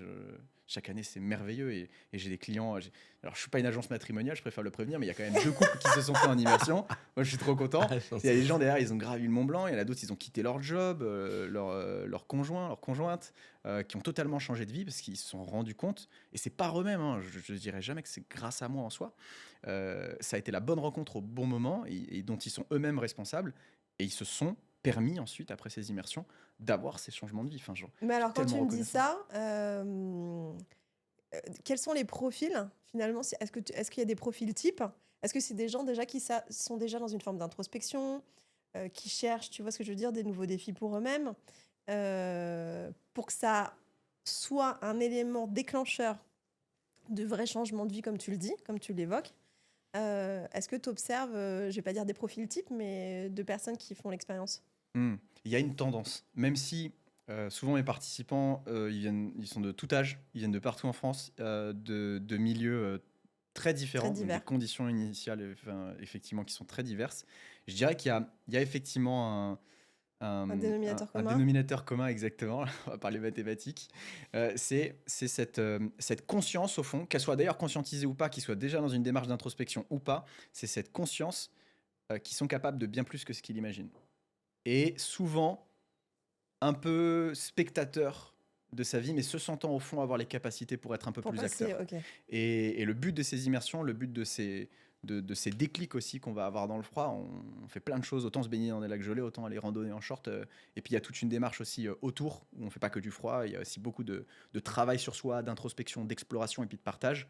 c'est merveilleux. Et j'ai des clients. Alors, je suis pas une agence matrimoniale, je préfère le prévenir, mais il y a quand même 2 couples qui se sont fait en immersion. Moi, je suis trop content. Ah, Il y a des gens derrière, ils ont gravi le Mont Blanc. Il y en a d'autres, ils ont quitté leur job, leur conjoint, leur conjointe, qui ont totalement changé de vie parce qu'ils se sont rendus compte. Et c'est pas eux-mêmes. Hein, je dirais jamais que c'est grâce à moi en soi. Ça a été la bonne rencontre au bon moment et dont ils sont eux-mêmes responsables. Et ils se sont permis ensuite, après ces immersions, d'avoir ces changements de vie. Enfin, genre, Mais je suis alors, quand tu tellement me dis reconnaissant. ça, quels sont les profils finalement? Est-ce qu'il y a des profils types? Est-ce que c'est des gens déjà qui sont déjà dans une forme d'introspection, qui cherchent, tu vois ce que je veux dire, des nouveaux défis pour eux-mêmes, pour que ça soit un élément déclencheur de vrais changements de vie, comme tu le dis, comme tu l'évoques? Est-ce que tu observes, je vais pas dire des profils types, mais de personnes qui font l'expérience? Il y a une tendance, même si souvent mes participants, ils sont de tout âge, ils viennent de partout en France, de milieux très Très différents, donc des divers. conditions initiales, enfin, effectivement, qui sont très diverses. Je dirais qu'il y a effectivement Un dénominateur un commun? dénominateur commun, exactement, on va parler mathématiques. C'est cette conscience, au fond, qu'elle soit d'ailleurs conscientisée ou pas, qu'ils soient déjà dans une démarche d'introspection ou pas, c'est cette conscience qu'ils sont capables de bien plus que ce qu'ils imaginent. Et souvent, un peu spectateur de sa vie, mais se sentant au fond avoir les capacités pour être un peu Pour plus passer, acteur. ok. Et le but de ces immersions, le but de ces déclics aussi qu'on va avoir dans le froid, on fait plein de choses, autant se baigner dans des lacs gelés, autant aller randonner en short. Et puis il y a toute une démarche aussi autour, où on ne fait pas que du froid, il y a aussi beaucoup de travail sur soi, d'introspection, d'exploration et puis de partage.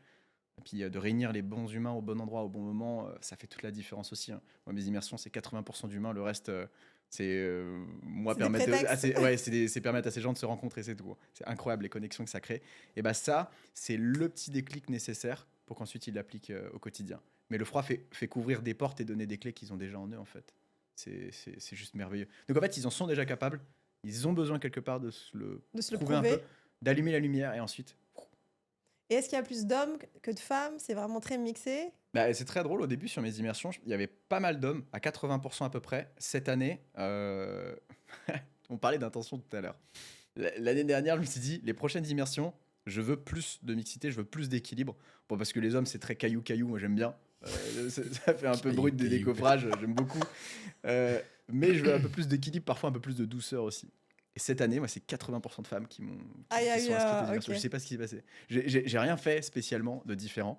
Et puis de réunir les bons humains au bon endroit, au bon moment, ça fait toute la différence aussi, hein. Moi, mes immersions, c'est 80% d'humains, le reste, moi, C'est des permettre prétextes. c'est permettre à ces gens de se rencontrer, c'est tout. C'est incroyable les connexions que ça crée. Et bah ça, c'est le petit déclic nécessaire pour qu'ensuite ils l'appliquent au quotidien. Mais le froid fait qu'ouvrir des portes et donner des clés qu'ils ont déjà en eux, en fait. C'est juste merveilleux. Donc en fait, ils en sont déjà capables. Ils ont besoin quelque part de se le De se le prouver un peu, prouver. d'allumer la lumière et ensuite. Et est-ce qu'il y a plus d'hommes que de femmes? C'est vraiment très mixé. Bah, c'est très drôle, au début sur mes immersions, il y avait pas mal d'hommes, à 80% à peu près. Cette année, on parlait d'intention tout à l'heure. L'année dernière, je me suis dit, les prochaines immersions, je veux plus de mixité, je veux plus d'équilibre. Bon, parce que les hommes, c'est très caillou-caillou, moi j'aime bien. Ça fait un peu brut des Caillou-caillou. décoffrages, j'aime beaucoup. Mais je veux un peu plus d'équilibre, parfois un peu plus de douceur aussi. Et cette année, moi, c'est 80% de femmes qui Ah, il y a sont eu. inscrites aux immersions. Ok. Je sais pas ce qui s'est passé. J'ai rien fait spécialement de différent.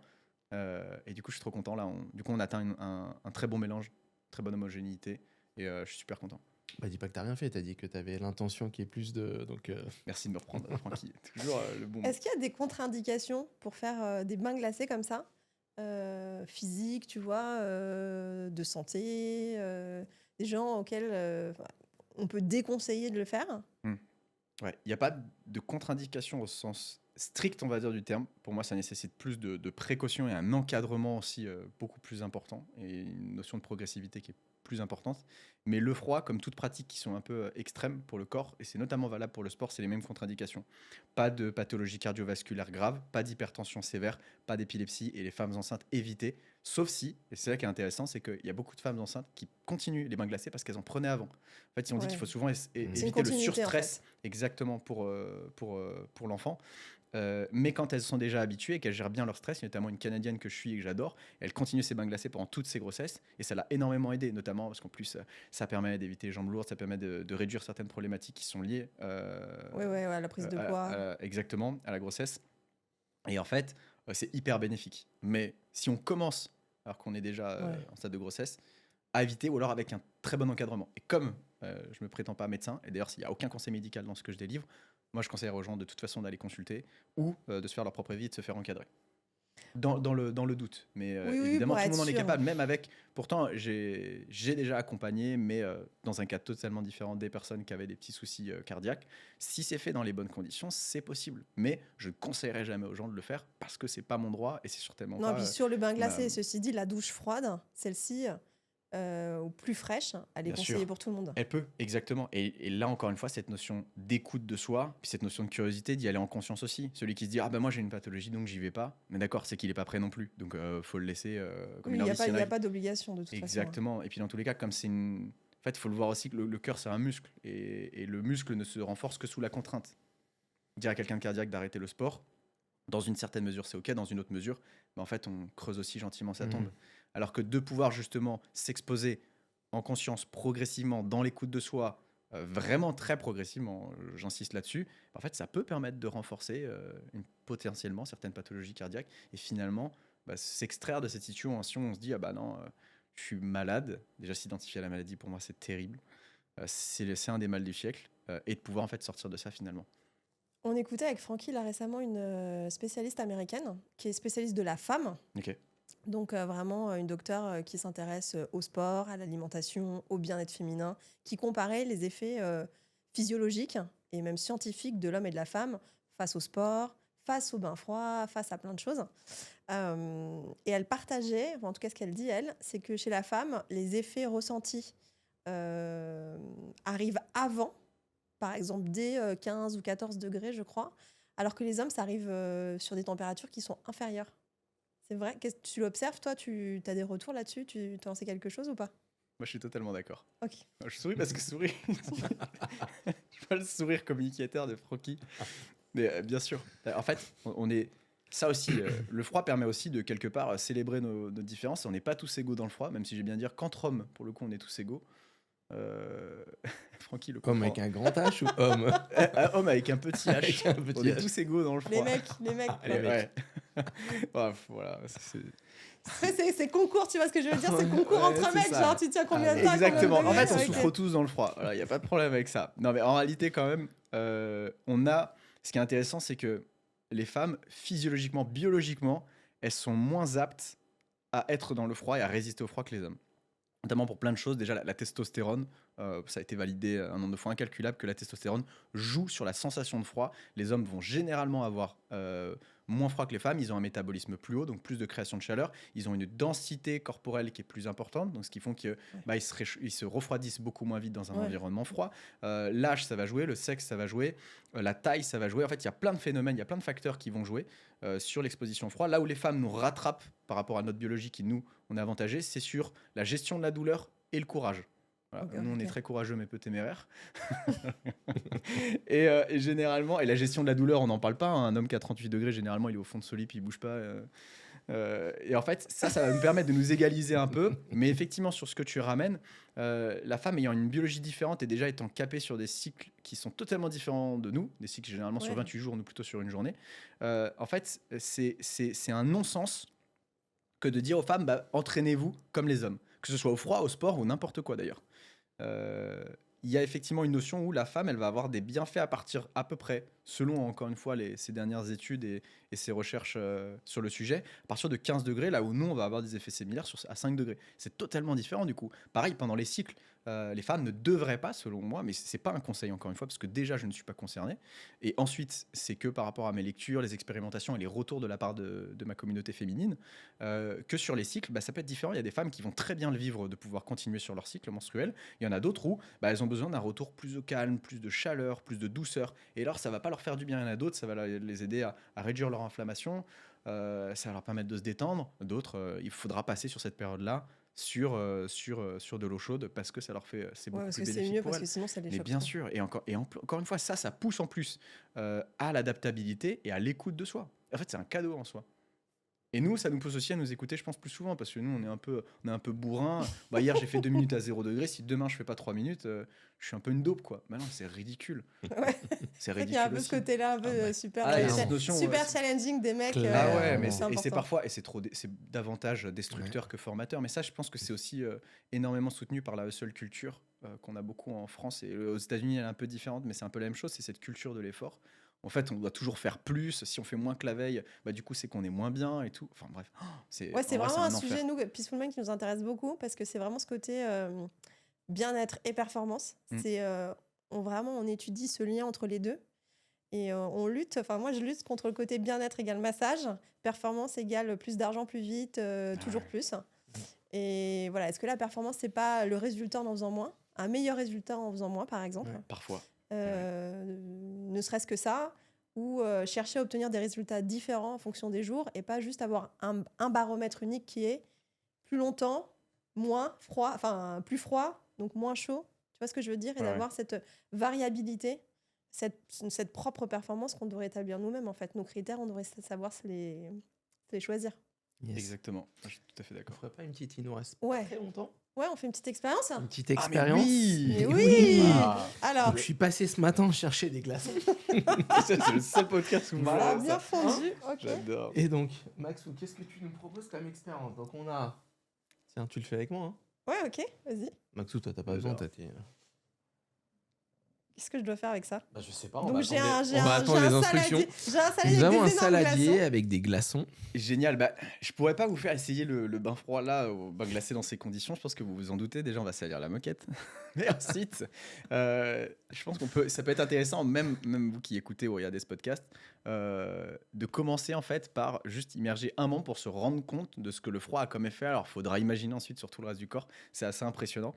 Et du coup, je suis trop content. Là, du coup, on atteint un très bon mélange, très bonne homogénéité. Et je suis super content. Bah, dis pas que t'as rien fait, t'as dit que t'avais l'intention qu'il y ait plus de. Donc, Merci de me reprendre, Francky. Toujours le bon. Est-ce qu'il y a des contre-indications pour faire des bains glacés comme ça? Physiques, tu vois, de santé, des gens auxquels on peut déconseiller de le faire? Ouais, il n'y a pas de contre-indication au sens strict, on va dire, du terme. Pour moi, ça nécessite plus de précautions et un encadrement aussi beaucoup plus important et une notion de progressivité qui est plus importante. Mais le froid, comme toute pratique qui sont un peu extrêmes pour le corps, et c'est notamment valable pour le sport, c'est les mêmes contre-indications. Pas de pathologie cardiovasculaire grave, pas d'hypertension sévère, pas d'épilepsie et les femmes enceintes évitées. Sauf si, et c'est là qui est intéressant, c'est qu'il y a beaucoup de femmes enceintes qui continuent les bains glacés parce qu'elles en prenaient avant. En fait, ils ont dit Ouais. qu'il faut souvent C'est une éviter le continuité, en surstress fait. exactement pour l'enfant. Mais quand elles sont déjà habituées et qu'elles gèrent bien leur stress, notamment une Canadienne que je suis et que j'adore, elle continue ses bains glacés pendant toutes ses grossesses et ça l'a énormément aidé, notamment parce qu'en plus ça permet d'éviter les jambes lourdes, ça permet de réduire certaines problématiques qui sont liées Oui, ouais, la prise de poids. exactement à la grossesse. Et en fait, c'est hyper bénéfique. Mais si on commence alors qu'on est déjà Ouais. en stade de grossesse, à éviter ou alors avec un très bon encadrement. Et comme je me prétends pas médecin, et d'ailleurs s'il n'y a aucun conseil médical dans ce que je délivre, moi je conseille aux gens de toute façon d'aller consulter ou de se faire leur propre vie et de se faire encadrer. Dans le doute. Mais Oui, oui, évidemment, pour tout le être monde en est sûr. capable, même avec. Pourtant, j'ai déjà accompagné, mais dans un cas totalement différent, des personnes qui avaient des petits soucis cardiaques. Si c'est fait dans les bonnes conditions, c'est possible. Mais je ne conseillerais jamais aux gens de le faire parce que c'est pas mon droit et c'est certainement Non, pas. puis sur le bain glacé, ma- ceci dit, la douche froide, celle-ci, ou plus fraîche, elle est Bien conseillée sûr. pour tout le monde. Elle peut, exactement. Et là, encore une fois, cette notion d'écoute de soi, puis cette notion de curiosité, d'y aller en conscience aussi. Celui qui se dit, ah ben moi j'ai une pathologie, donc j'y vais pas. Mais d'accord, c'est qu'il est pas prêt non plus. Donc faut le laisser comme Oui, il il a n'y envie. a, S'il y en y a- a pas d'obligation de toute façon. Exactement. Et puis dans tous les cas, comme c'est une. En fait, il faut le voir aussi que le cœur, c'est un muscle. Et le muscle ne se renforce que sous la contrainte. Dire à quelqu'un de cardiaque d'arrêter le sport, dans une certaine mesure, c'est OK. Dans une autre mesure, mais en fait, on creuse aussi gentiment sa tombe. Alors que de pouvoir justement s'exposer en conscience progressivement dans l'écoute de soi, vraiment très progressivement, j'insiste là-dessus, en fait, ça peut permettre de renforcer potentiellement certaines pathologies cardiaques et finalement s'extraire de cette situation. On se dit, ah bah non, je suis malade. Déjà, s'identifier à la maladie, pour moi, c'est terrible. C'est un des mâles du siècle. Et de pouvoir en fait sortir de ça finalement. On écoutait avec Francky là récemment une spécialiste américaine qui est spécialiste de la femme. Ok. Donc vraiment une docteure qui s'intéresse au sport, à l'alimentation, au bien-être féminin, qui comparait les effets physiologiques et même scientifiques de l'homme et de la femme face au sport, face au bain froid, face à plein de choses. Et elle partageait, en tout cas ce qu'elle dit elle, c'est que chez la femme, les effets ressentis arrivent avant, par exemple dès 15 ou 14 degrés je crois, alors que les hommes, ça arrive sur des températures qui sont inférieures. C'est vrai? Qu'est-ce que tu l'observes, toi? Tu as des retours là-dessus? Tu en sais quelque chose ou pas? Moi, je suis totalement d'accord. Ok. Je souris parce que sourire. Je vois le sourire communicateur de Francky. Mais bien sûr. En fait, on est. Ça aussi, le froid permet aussi de quelque part célébrer nos différences. On n'est pas tous égaux dans le froid, même si j'ai bien dire qu'entre hommes, pour le coup, on est tous égaux. Francky le comprend. Homme avec un grand H ou homme Homme avec un petit H. Avec un petit On est H. tous égaux dans le froid. Les mecs. Allez, quoi. mec. Ouais. Bref, voilà. Après, c'est concours, tu vois ce que je veux dire? C'est concours Ouais, entre c'est mecs, ça. genre tu tiens combien de temps? Exactement. combien de En fait, on degrés? souffre tous dans le froid. Il n'y a pas de problème avec ça. Non, mais en réalité, quand même, on a. Ce qui est intéressant, c'est que les femmes, physiologiquement, biologiquement, elles sont moins aptes à être dans le froid et à résister au froid que les hommes. Notamment pour plein de choses. Déjà, la testostérone, ça a été validé un nombre de fois incalculable que la testostérone joue sur la sensation de froid. Les hommes vont généralement avoir moins froid que les femmes. Ils ont un métabolisme plus haut, donc plus de création de chaleur. Ils ont une densité corporelle qui est plus importante, donc ce qui font qu'ils ils se refroidissent beaucoup moins vite dans un environnement froid. L'âge, ça va jouer. Le sexe, ça va jouer. La taille, ça va jouer. En fait, il y a plein de phénomènes, il y a plein de facteurs qui vont jouer sur l'exposition au froid. Là où les femmes nous rattrapent par rapport à notre biologie qui, nous, on est avantagé, c'est sur la gestion de la douleur et le courage. Voilà. Nous, on est très courageux, mais peu téméraires. et généralement, et la gestion de la douleur, on n'en parle pas. Hein. Un homme qui a 38 degrés, généralement, il est au fond de son lit, puis il bouge pas. Et en fait, ça va nous permettre de nous égaliser un peu. Mais effectivement, sur ce que tu ramènes, la femme ayant une biologie différente et déjà étant capée sur des cycles qui sont totalement différents de nous, des cycles généralement sur 28 jours, nous plutôt sur une journée, en fait, c'est un non-sens que de dire aux femmes, entraînez-vous comme les hommes. Que ce soit au froid, au sport ou n'importe quoi d'ailleurs. Il y a effectivement une notion où la femme, elle va avoir des bienfaits à partir à peu près, selon encore une fois ces dernières études et ces recherches sur le sujet, à partir de 15 degrés, là où nous, on va avoir des effets similaires à 5 degrés. C'est totalement différent du coup. Pareil, pendant les cycles, les femmes ne devraient pas, selon moi, mais c'est pas un conseil encore une fois, parce que déjà, je ne suis pas concerné. Et ensuite, c'est que par rapport à mes lectures, les expérimentations et les retours de la part de ma communauté féminine, que sur les cycles, ça peut être différent. Il y a des femmes qui vont très bien le vivre de pouvoir continuer sur leur cycle menstruel. Il y en a d'autres où elles ont besoin d'un retour plus au calme, plus de chaleur, plus de douceur. Et alors, ça va pas leur faire du bien. Il y en a d'autres, ça va les aider à réduire leur inflammation. Ça va leur permettre de se détendre. D'autres, il faudra passer sur cette période-là sur de l'eau chaude parce que ça leur fait c'est beaucoup plus bénéfique c'est mieux pour parce elles. Que sinon ça les Mais choque bien trop. sûr, et encore une fois, ça pousse en plus à l'adaptabilité et à l'écoute de soi. En fait, c'est un cadeau en soi. Et nous, ça nous pousse aussi à nous écouter, je pense, plus souvent, parce que nous, on est un peu bourrin. Hier, j'ai fait 2 minutes à 0 degré. Si demain, je fais pas 3 minutes, je suis un peu une dope, quoi. Non, c'est ridicule. Ouais. C'est Il ridicule y a un peu aussi. ce côté-là, un peu super, il y a cette notion, super challenging des mecs. Clairement. Ouais, mais c'est c'est important. parfois, et c'est davantage destructeur que formateur. Mais ça, je pense que c'est aussi énormément soutenu par la hustle culture qu'on a beaucoup en France. Et aux États-Unis, elle est un peu différente, mais c'est un peu la même chose. C'est cette culture de l'effort. En fait, on doit toujours faire plus. Si on fait moins que la veille, du coup, c'est qu'on est moins bien et tout. Enfin bref, c'est vraiment un sujet, nous, Peaceful Mind, qui nous intéresse beaucoup parce que c'est vraiment ce côté bien-être et performance. C'est on étudie ce lien entre les deux et on lutte. Enfin, moi, je lutte contre le côté bien-être égale massage, performance égale plus d'argent plus vite, toujours plus. Et voilà, est-ce que la performance, c'est pas le résultat en faisant moins, un meilleur résultat en faisant moins, par exemple? Parfois. Ne serait-ce que ça, ou chercher à obtenir des résultats différents en fonction des jours et pas juste avoir un baromètre unique qui est plus longtemps, moins froid, enfin plus froid, donc moins chaud. Tu vois ce que je veux dire? Et d'avoir cette variabilité, cette propre performance qu'on devrait établir nous-mêmes. En fait, nos critères, on devrait savoir se les choisir. Yes. Exactement, je suis tout à fait d'accord. On ferait pas une petite, il nous reste très longtemps. Ouais, on fait une petite expérience. Une petite expérience. Mais oui. Alors, donc, je suis passé ce matin chercher des glaçons. C'est le seul podcast où ça a bien fondu. Okay. J'adore. Et donc, Maxou, qu'est-ce que tu nous proposes comme expérience? Donc, on a. Tiens, tu le fais avec moi. Hein. Ouais, ok, vas-y. Maxou, toi, t'as pas besoin, t'as tes. Qu'est-ce que je dois faire avec ça? Je sais pas. Donc on va attendre les instructions. J'ai un saladier. Nous avons un saladier avec des glaçons. Génial. Je pourrais pas vous faire essayer le bain froid là, au bain glacé dans ces conditions. Je pense que vous vous en doutez. Déjà, on va salir la moquette. Mais ensuite, je pense ça peut être intéressant, même vous qui écoutez ou regardez ce podcast, de commencer en fait par juste immerger un membre pour se rendre compte de ce que le froid a comme effet. Alors, il faudra imaginer ensuite sur tout le reste du corps. C'est assez impressionnant.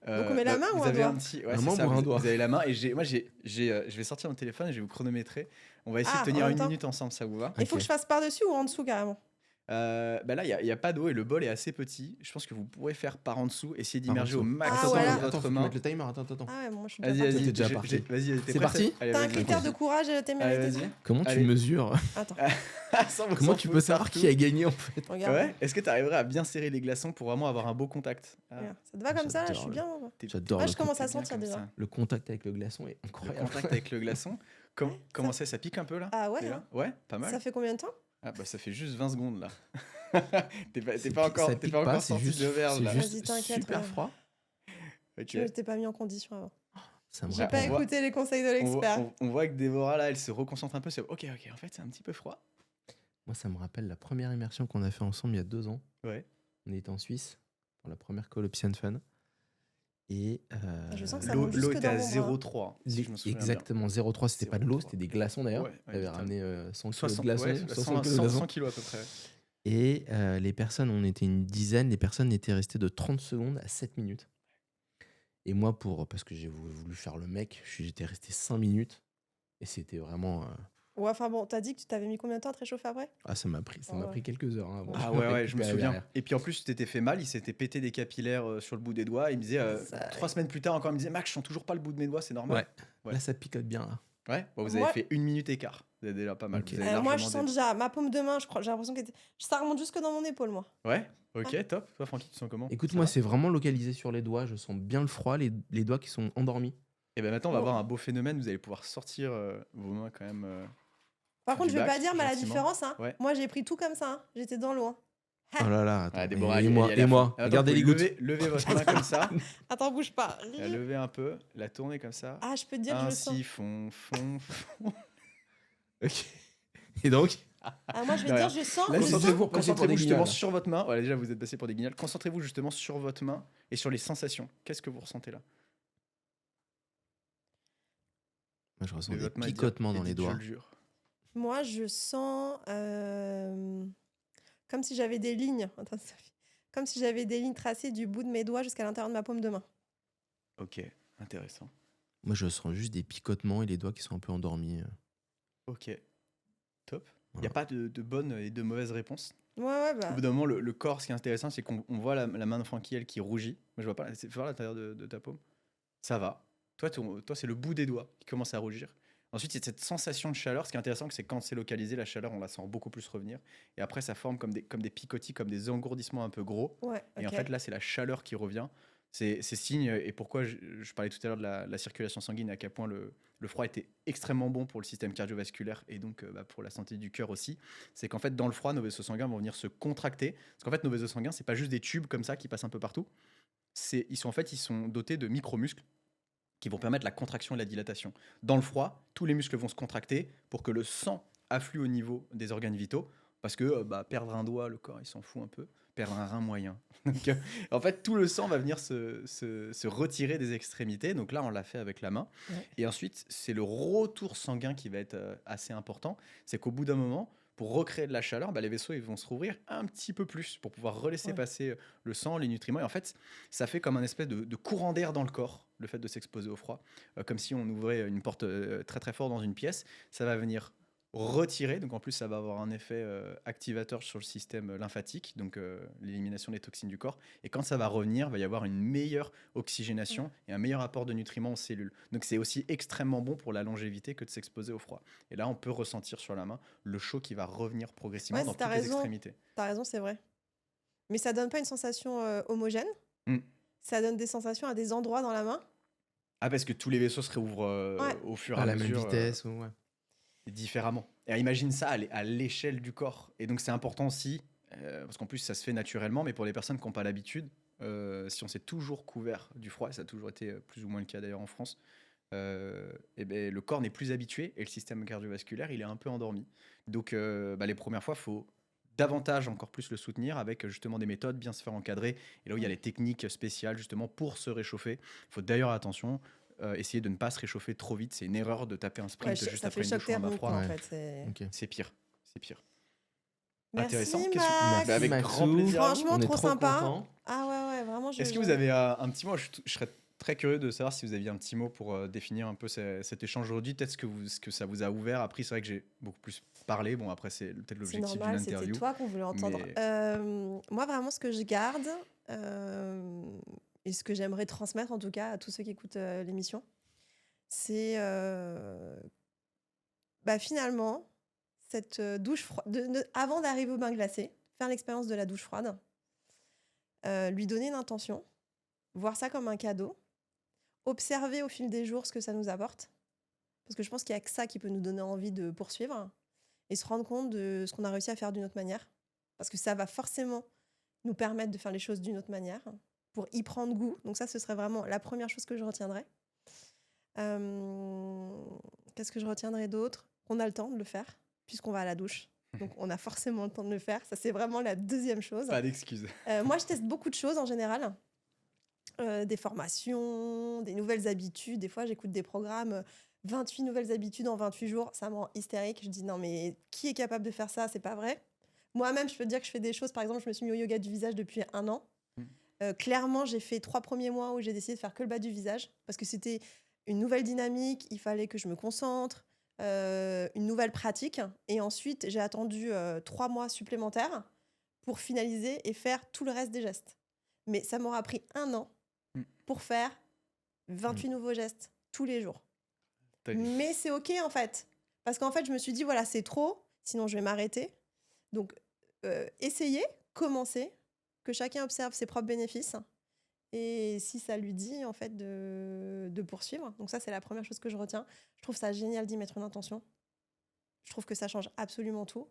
Donc, on met la main ou un doigt? Un membre ou un doigt? Vous avez la main et je vais sortir mon téléphone et je vais vous chronométrer. On va essayer de tenir 1 minute ensemble, ça vous va? Il faut que je fasse par-dessus ou en dessous carrément? Là, il n'y a pas d'eau et le bol est assez petit. Je pense que vous pourrez faire par en dessous, essayer d'immerger au maximum votre main. Mettre le timer, attends. Ah ouais, moi je suis Vas-y, déjà parti. Vas-y, c'est parti. T'as un critère de courage et de témérité? Comment tu mesures? Attends. Comment tu peux savoir qui a gagné en fait? Ouais. Est-ce que tu arriverais à bien serrer les glaçons pour vraiment avoir un beau contact? Ça te va comme ça? Je suis bien. J'adore. Je commence à sentir déjà. Le contact avec le glaçon est incroyable. Le contact avec le glaçon. Comment ça pique un peu là? Ah ouais. Ouais, pas mal. Ça fait combien de temps? Ça fait juste 20 secondes là. T'es pas encore sorti de verre là. C'est juste super froid. Je t'ai pas mis en condition avant. J'ai pas écouté les conseils de l'expert. On voit que Déborah là, elle se reconcentre un peu sur OK, en fait, c'est un petit peu froid. Moi, ça me rappelle la première immersion qu'on a fait ensemble il y a 2 ans. Ouais. On était en Suisse pour la première Call Option Fun. Et Je sens que ça L'eau monte jusque était à dans mon bras. 0,3, si je me souviens bien. exactement 0,3, c'était pas de l'eau, 0,3. c'était des glaçons d'ailleurs. Ouais, J'avais littéralement. ramené 100 kilos de 60, glaçons, ouais, 60 100, kilos de 100, glaçons. 100 kilos à peu près. Et les personnes, on était une dizaine, les personnes étaient restées de 30 secondes à 7 minutes. Et moi, parce que j'ai voulu faire le mec, j'étais resté 5 minutes. Et c'était vraiment... Ouais, enfin bon, t'as dit que tu t'avais mis combien de temps à te réchauffer après? Ah, ça m'a pris Ouais. quelques heures. Avant Ah de ouais, ouais, je me récupérer souviens. derrière. Et puis en plus, tu t'étais fait mal, il s'était pété des capillaires sur le bout des doigts. Il me disait, Ça- 3 semaines plus tard encore, il me disait, Max, je sens toujours pas le bout de mes doigts, c'est normal. Ouais. Là, ça picote bien. Là. Ouais, bon, vous avez Moi- fait 1 minute écart. Vous avez déjà pas mal. Ok. Vous avez moi, je largement sens déjà ma paume de main, je crois, j'ai l'impression que ça remonte jusque dans mon épaule, moi. Ouais, ok, top. Toi, Francky, tu sens comment? Écoute, Ça moi, va c'est vraiment localisé sur les doigts. Je sens bien le froid, les doigts qui sont endormis. Et bien maintenant, on va Bon. avoir un beau phénomène. Vous allez pouvoir sortir vos mains quand même. Par contre, Du je vais bac, pas dire, mais la gentiment. différence, hein. Ouais. Moi, j'ai pris tout comme ça, hein. J'étais dans l'eau, hein. Oh là là, attends. Ouais, Déborah, et elle y moi, allait à fond. Attends, regardez vous les gouttes. Levez votre main comme ça. Attends, bouge pas. La lever un peu, la tourner comme ça. Ah, je peux te dire que je sens. Ainsi, fond. Ok. Et donc Ah, moi, je vais te Derrière. dire, je sens. Là, je sens- Concentrez-vous. Concentrez-vous justement guignols. sur votre main. Voilà, déjà, vous êtes passé pour des guignols. Concentrez-vous justement sur votre main et sur les sensations. Qu'est-ce que vous ressentez là? Moi, je ressens Levez des votre main et picotements dans les dites, je doigts. le jure. Moi, je sens comme si j'avais des lignes. Attends, Sophie. Comme si j'avais des lignes tracées du bout de mes doigts jusqu'à l'intérieur de ma paume de main. Ok, intéressant. Moi, je sens juste des picotements et les doigts qui sont un peu endormis. Ok, top. Il n'y Voilà. a pas de bonnes et de mauvaises réponses. Ouais, Au bah. bout d'un moment, le corps, ce qui est intéressant, c'est qu'on voit la main de Francky, elle, qui rougit. Moi, je vois pas. Fais voir l'intérieur de ta paume. Ça va. Toi, c'est le bout des doigts qui commence à rougir. Ensuite, il y a cette sensation de chaleur. Ce qui est intéressant, c'est que quand c'est localisé, la chaleur, on la sent beaucoup plus revenir. Et après, ça forme comme des picotis, comme des engourdissements un peu gros. Ouais, Et en ok. fait, là, c'est la chaleur qui revient. C'est signe, et pourquoi je parlais tout à l'heure de la circulation sanguine, et à quel point le froid était extrêmement bon pour le système cardiovasculaire et donc pour la santé du cœur aussi. C'est qu'en fait, dans le froid, nos vaisseaux sanguins vont venir se contracter. Parce qu'en fait, nos vaisseaux sanguins, c'est pas juste des tubes comme ça qui passent un peu partout. Ils sont dotés de micromuscles qui vont permettre la contraction et la dilatation. Dans le froid, tous les muscles vont se contracter pour que le sang afflue au niveau des organes vitaux, parce que perdre un doigt, le corps, il s'en fout un peu. Perdre un rein moyen. Donc, en fait, tout le sang va venir se retirer des extrémités. Donc là, on l'a fait avec la main. Ouais. Et ensuite, c'est le retour sanguin qui va être assez important. C'est qu'au bout d'un moment, pour recréer de la chaleur, les vaisseaux ils vont se rouvrir un petit peu plus pour pouvoir relaisser Ouais. passer le sang, les nutriments. Et en fait, ça fait comme un espèce de courant d'air dans le corps, le fait de s'exposer au froid. Comme si on ouvrait une porte très très fort dans une pièce. Ça va venir retirer, donc en plus ça va avoir un effet activateur sur le système lymphatique, donc l'élimination des toxines du corps, et quand ça va revenir, il va y avoir une meilleure oxygénation et un meilleur apport de nutriments aux cellules. Donc c'est aussi extrêmement bon pour la longévité que de s'exposer au froid. Et là on peut ressentir sur la main le chaud qui va revenir progressivement Ouais, dans t'as toutes les raison. extrémités. T'as raison, c'est vrai. Mais ça donne pas une sensation homogène. Mm. Ça donne des sensations à des endroits dans la main. Ah, parce que tous les vaisseaux se réouvrent Ouais. au fur et À à la même mesure. vitesse. Ouais. Différemment. Et imagine ça à l'échelle du corps. Et donc c'est important aussi, parce qu'en plus ça se fait naturellement, mais pour les personnes qui n'ont pas l'habitude, si on s'est toujours couvert du froid, et ça a toujours été plus ou moins le cas d'ailleurs en France, le corps n'est plus habitué et le système cardiovasculaire il est un peu endormi. Donc les premières fois, il faut davantage encore plus le soutenir avec justement des méthodes, bien se faire encadrer. Et là où il y a les techniques spéciales justement pour se réchauffer, il faut d'ailleurs attention. Essayer de ne pas se réchauffer trop vite. C'est une erreur de taper un sprint Ouais, juste ça après fait une choc douche ou un bain thermique, froid. quoi, en Ouais. fait. C'est... Ok. C'est pire. C'est pire. Merci, Intéressant. Max. Avec Maxou. grand plaisir. à vous. Franchement, On est trop trop sympa. contents. Ah ouais, vraiment. Est-ce que vous avez un petit mot? Je serais très curieux de savoir si vous aviez un petit mot pour définir un peu cet échange aujourd'hui. Peut-être ce que ça vous a ouvert. Après, c'est vrai que j'ai beaucoup plus parlé. Bon, après, c'est peut-être C'est l'objectif d'une normal, c'était interview. toi qu'on voulait entendre. Mais- Moi, vraiment, ce que je garde, et ce que j'aimerais transmettre, en tout cas, à tous ceux qui écoutent l'émission, c'est finalement, cette douche froide, avant d'arriver au bain glacé, faire l'expérience de la douche froide, lui donner une intention, voir ça comme un cadeau, observer au fil des jours ce que ça nous apporte, parce que je pense qu'il n'y a que ça qui peut nous donner envie de poursuivre, et se rendre compte de ce qu'on a réussi à faire d'une autre manière, parce que ça va forcément nous permettre de faire les choses d'une autre manière, pour y prendre goût. Donc ça, ce serait vraiment la première chose que je retiendrai. Qu'est-ce que je retiendrai d'autre? Qu'on a le temps de le faire, puisqu'on va à la douche. Donc, on a forcément le temps de le faire. Ça, c'est vraiment la deuxième chose. Pas d'excuses. Moi, je teste beaucoup de choses en général. Des formations, des nouvelles habitudes. Des fois, j'écoute des programmes 28 nouvelles habitudes en 28 jours. Ça me rend hystérique. Je dis non, mais qui est capable de faire ça? C'est pas vrai. Moi-même, je peux te dire que je fais des choses. Par exemple, je me suis mis au yoga du visage depuis 1 an. Clairement, j'ai fait 3 premiers mois où j'ai décidé de faire que le bas du visage parce que c'était une nouvelle dynamique. Il fallait que je me concentre, une nouvelle pratique. Et ensuite, j'ai attendu 3 mois supplémentaires pour finaliser et faire tout le reste des gestes. Mais ça m'aura pris 1 an pour faire 28 nouveaux gestes tous les jours. Mais c'est OK, en fait. Parce qu'en fait, je me suis dit, voilà, c'est trop, sinon je vais m'arrêter. Donc, essayez, commencez, que chacun observe ses propres bénéfices. Et si ça lui dit, en fait, de poursuivre. Donc ça, c'est la première chose que je retiens. Je trouve ça génial d'y mettre une intention. Je trouve que ça change absolument tout.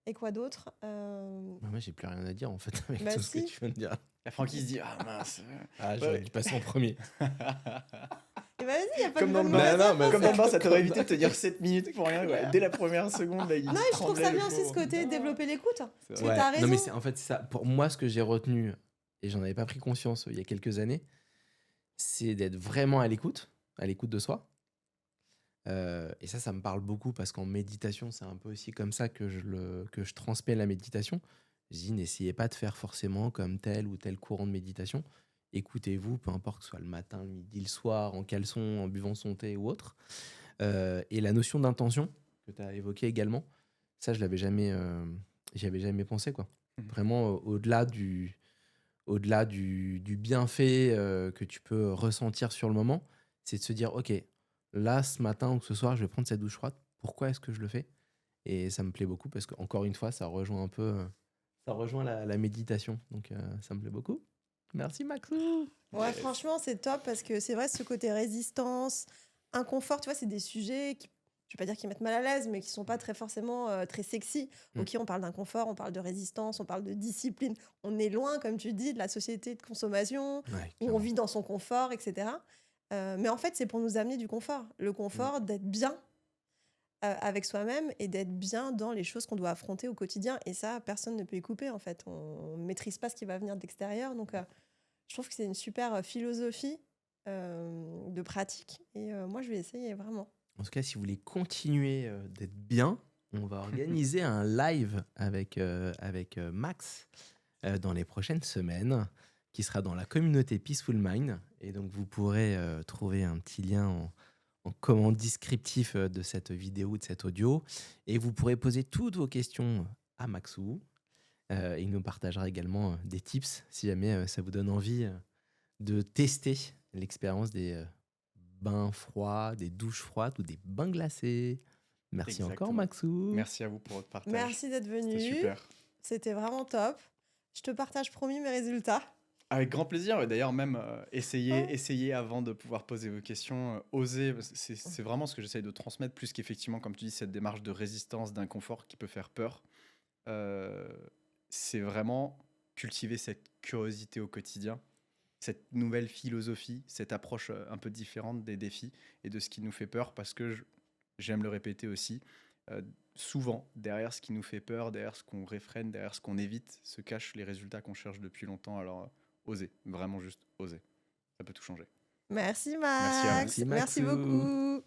Et quoi d'autre Moi, j'ai plus rien à dire en fait avec Bah tout ce que si. tu viens de dire. La Francky se dit ah mince. Ah, j'aurais dû passer en premier. Et bah vas-y, y a pas Comme de dans le bonne bain, mauvaise non, mais réponse. comme dans le bain, ça t'aurait évité de te dire 7 minutes pour rien. Ouais. Dès la première seconde, là, il Non, et je trouve tremblait, ça le bien aussi ce pauvre. côté développer l'écoute. C'est Parce vrai. que t'as raison. Non, mais en fait, c'est ça. Pour moi, ce que j'ai retenu, et j'en avais pas pris conscience il y a quelques années, c'est d'être vraiment à l'écoute de soi. Et ça me parle beaucoup parce qu'en méditation, c'est un peu aussi comme ça que je transmets la méditation. Je dis, n'essayez pas de faire forcément comme tel ou tel courant de méditation. Écoutez-vous, peu importe que ce soit le matin, le midi, le soir, en caleçon, en buvant son thé ou autre. Et la notion d'intention que tu as évoquée également, ça, je l'avais jamais, j'y avais jamais pensé, quoi. Vraiment, au-delà du bienfait que tu peux ressentir sur le moment, c'est de se dire, ok, là, ce matin ou ce soir, je vais prendre cette douche froide. Pourquoi est-ce que je le fais? Et ça me plaît beaucoup parce qu'encore une fois, ça rejoint un peu, ça rejoint la méditation. Donc, ça me plaît beaucoup. Merci, Maxou. Ouais, franchement, c'est top parce que c'est vrai, ce côté résistance, inconfort, tu vois, c'est des sujets qui, je vais pas dire qui mettent mal à l'aise, mais qui sont pas très forcément très sexy. Ok, on parle d'inconfort, on parle de résistance, on parle de discipline. On est loin, comme tu dis, de la société de consommation Ouais, où on vit dans son confort, etc. Mais en fait, c'est pour nous amener du confort. Le confort d'être bien avec soi-même et d'être bien dans les choses qu'on doit affronter au quotidien. Et ça, personne ne peut y couper, en fait. On ne maîtrise pas ce qui va venir de l'extérieur. Donc, je trouve que c'est une super philosophie de pratique. Et moi, je vais essayer vraiment. En tout cas, si vous voulez continuer d'être bien, on va organiser un live avec Max dans les prochaines semaines, qui sera dans la communauté Peaceful Mind. Et donc, vous pourrez trouver un petit lien en comment descriptif de cette vidéo, de cet audio. Et vous pourrez poser toutes vos questions à Maxou. Il nous partagera également des tips si jamais ça vous donne envie de tester l'expérience des bains froids, des douches froides ou des bains glacés. Merci Exactement. encore, Maxou. Merci à vous pour votre partage. Merci d'être venu. C'était super. C'était vraiment top. Je te partage, promis, mes résultats. Avec grand plaisir. Et d'ailleurs, même essayez avant de pouvoir poser vos questions. Osez. C'est vraiment ce que j'essaye de transmettre, plus qu'effectivement, comme tu dis, cette démarche de résistance, d'inconfort qui peut faire peur. C'est vraiment cultiver cette curiosité au quotidien, cette nouvelle philosophie, cette approche un peu différente des défis et de ce qui nous fait peur, parce que j'aime le répéter aussi, souvent, derrière ce qui nous fait peur, derrière ce qu'on réfrène, derrière ce qu'on évite, se cachent les résultats qu'on cherche depuis longtemps. Alors, osez, vraiment juste osez. Ça peut tout changer. Merci, Merci à vous. Max. Merci, Merci Maxou. beaucoup.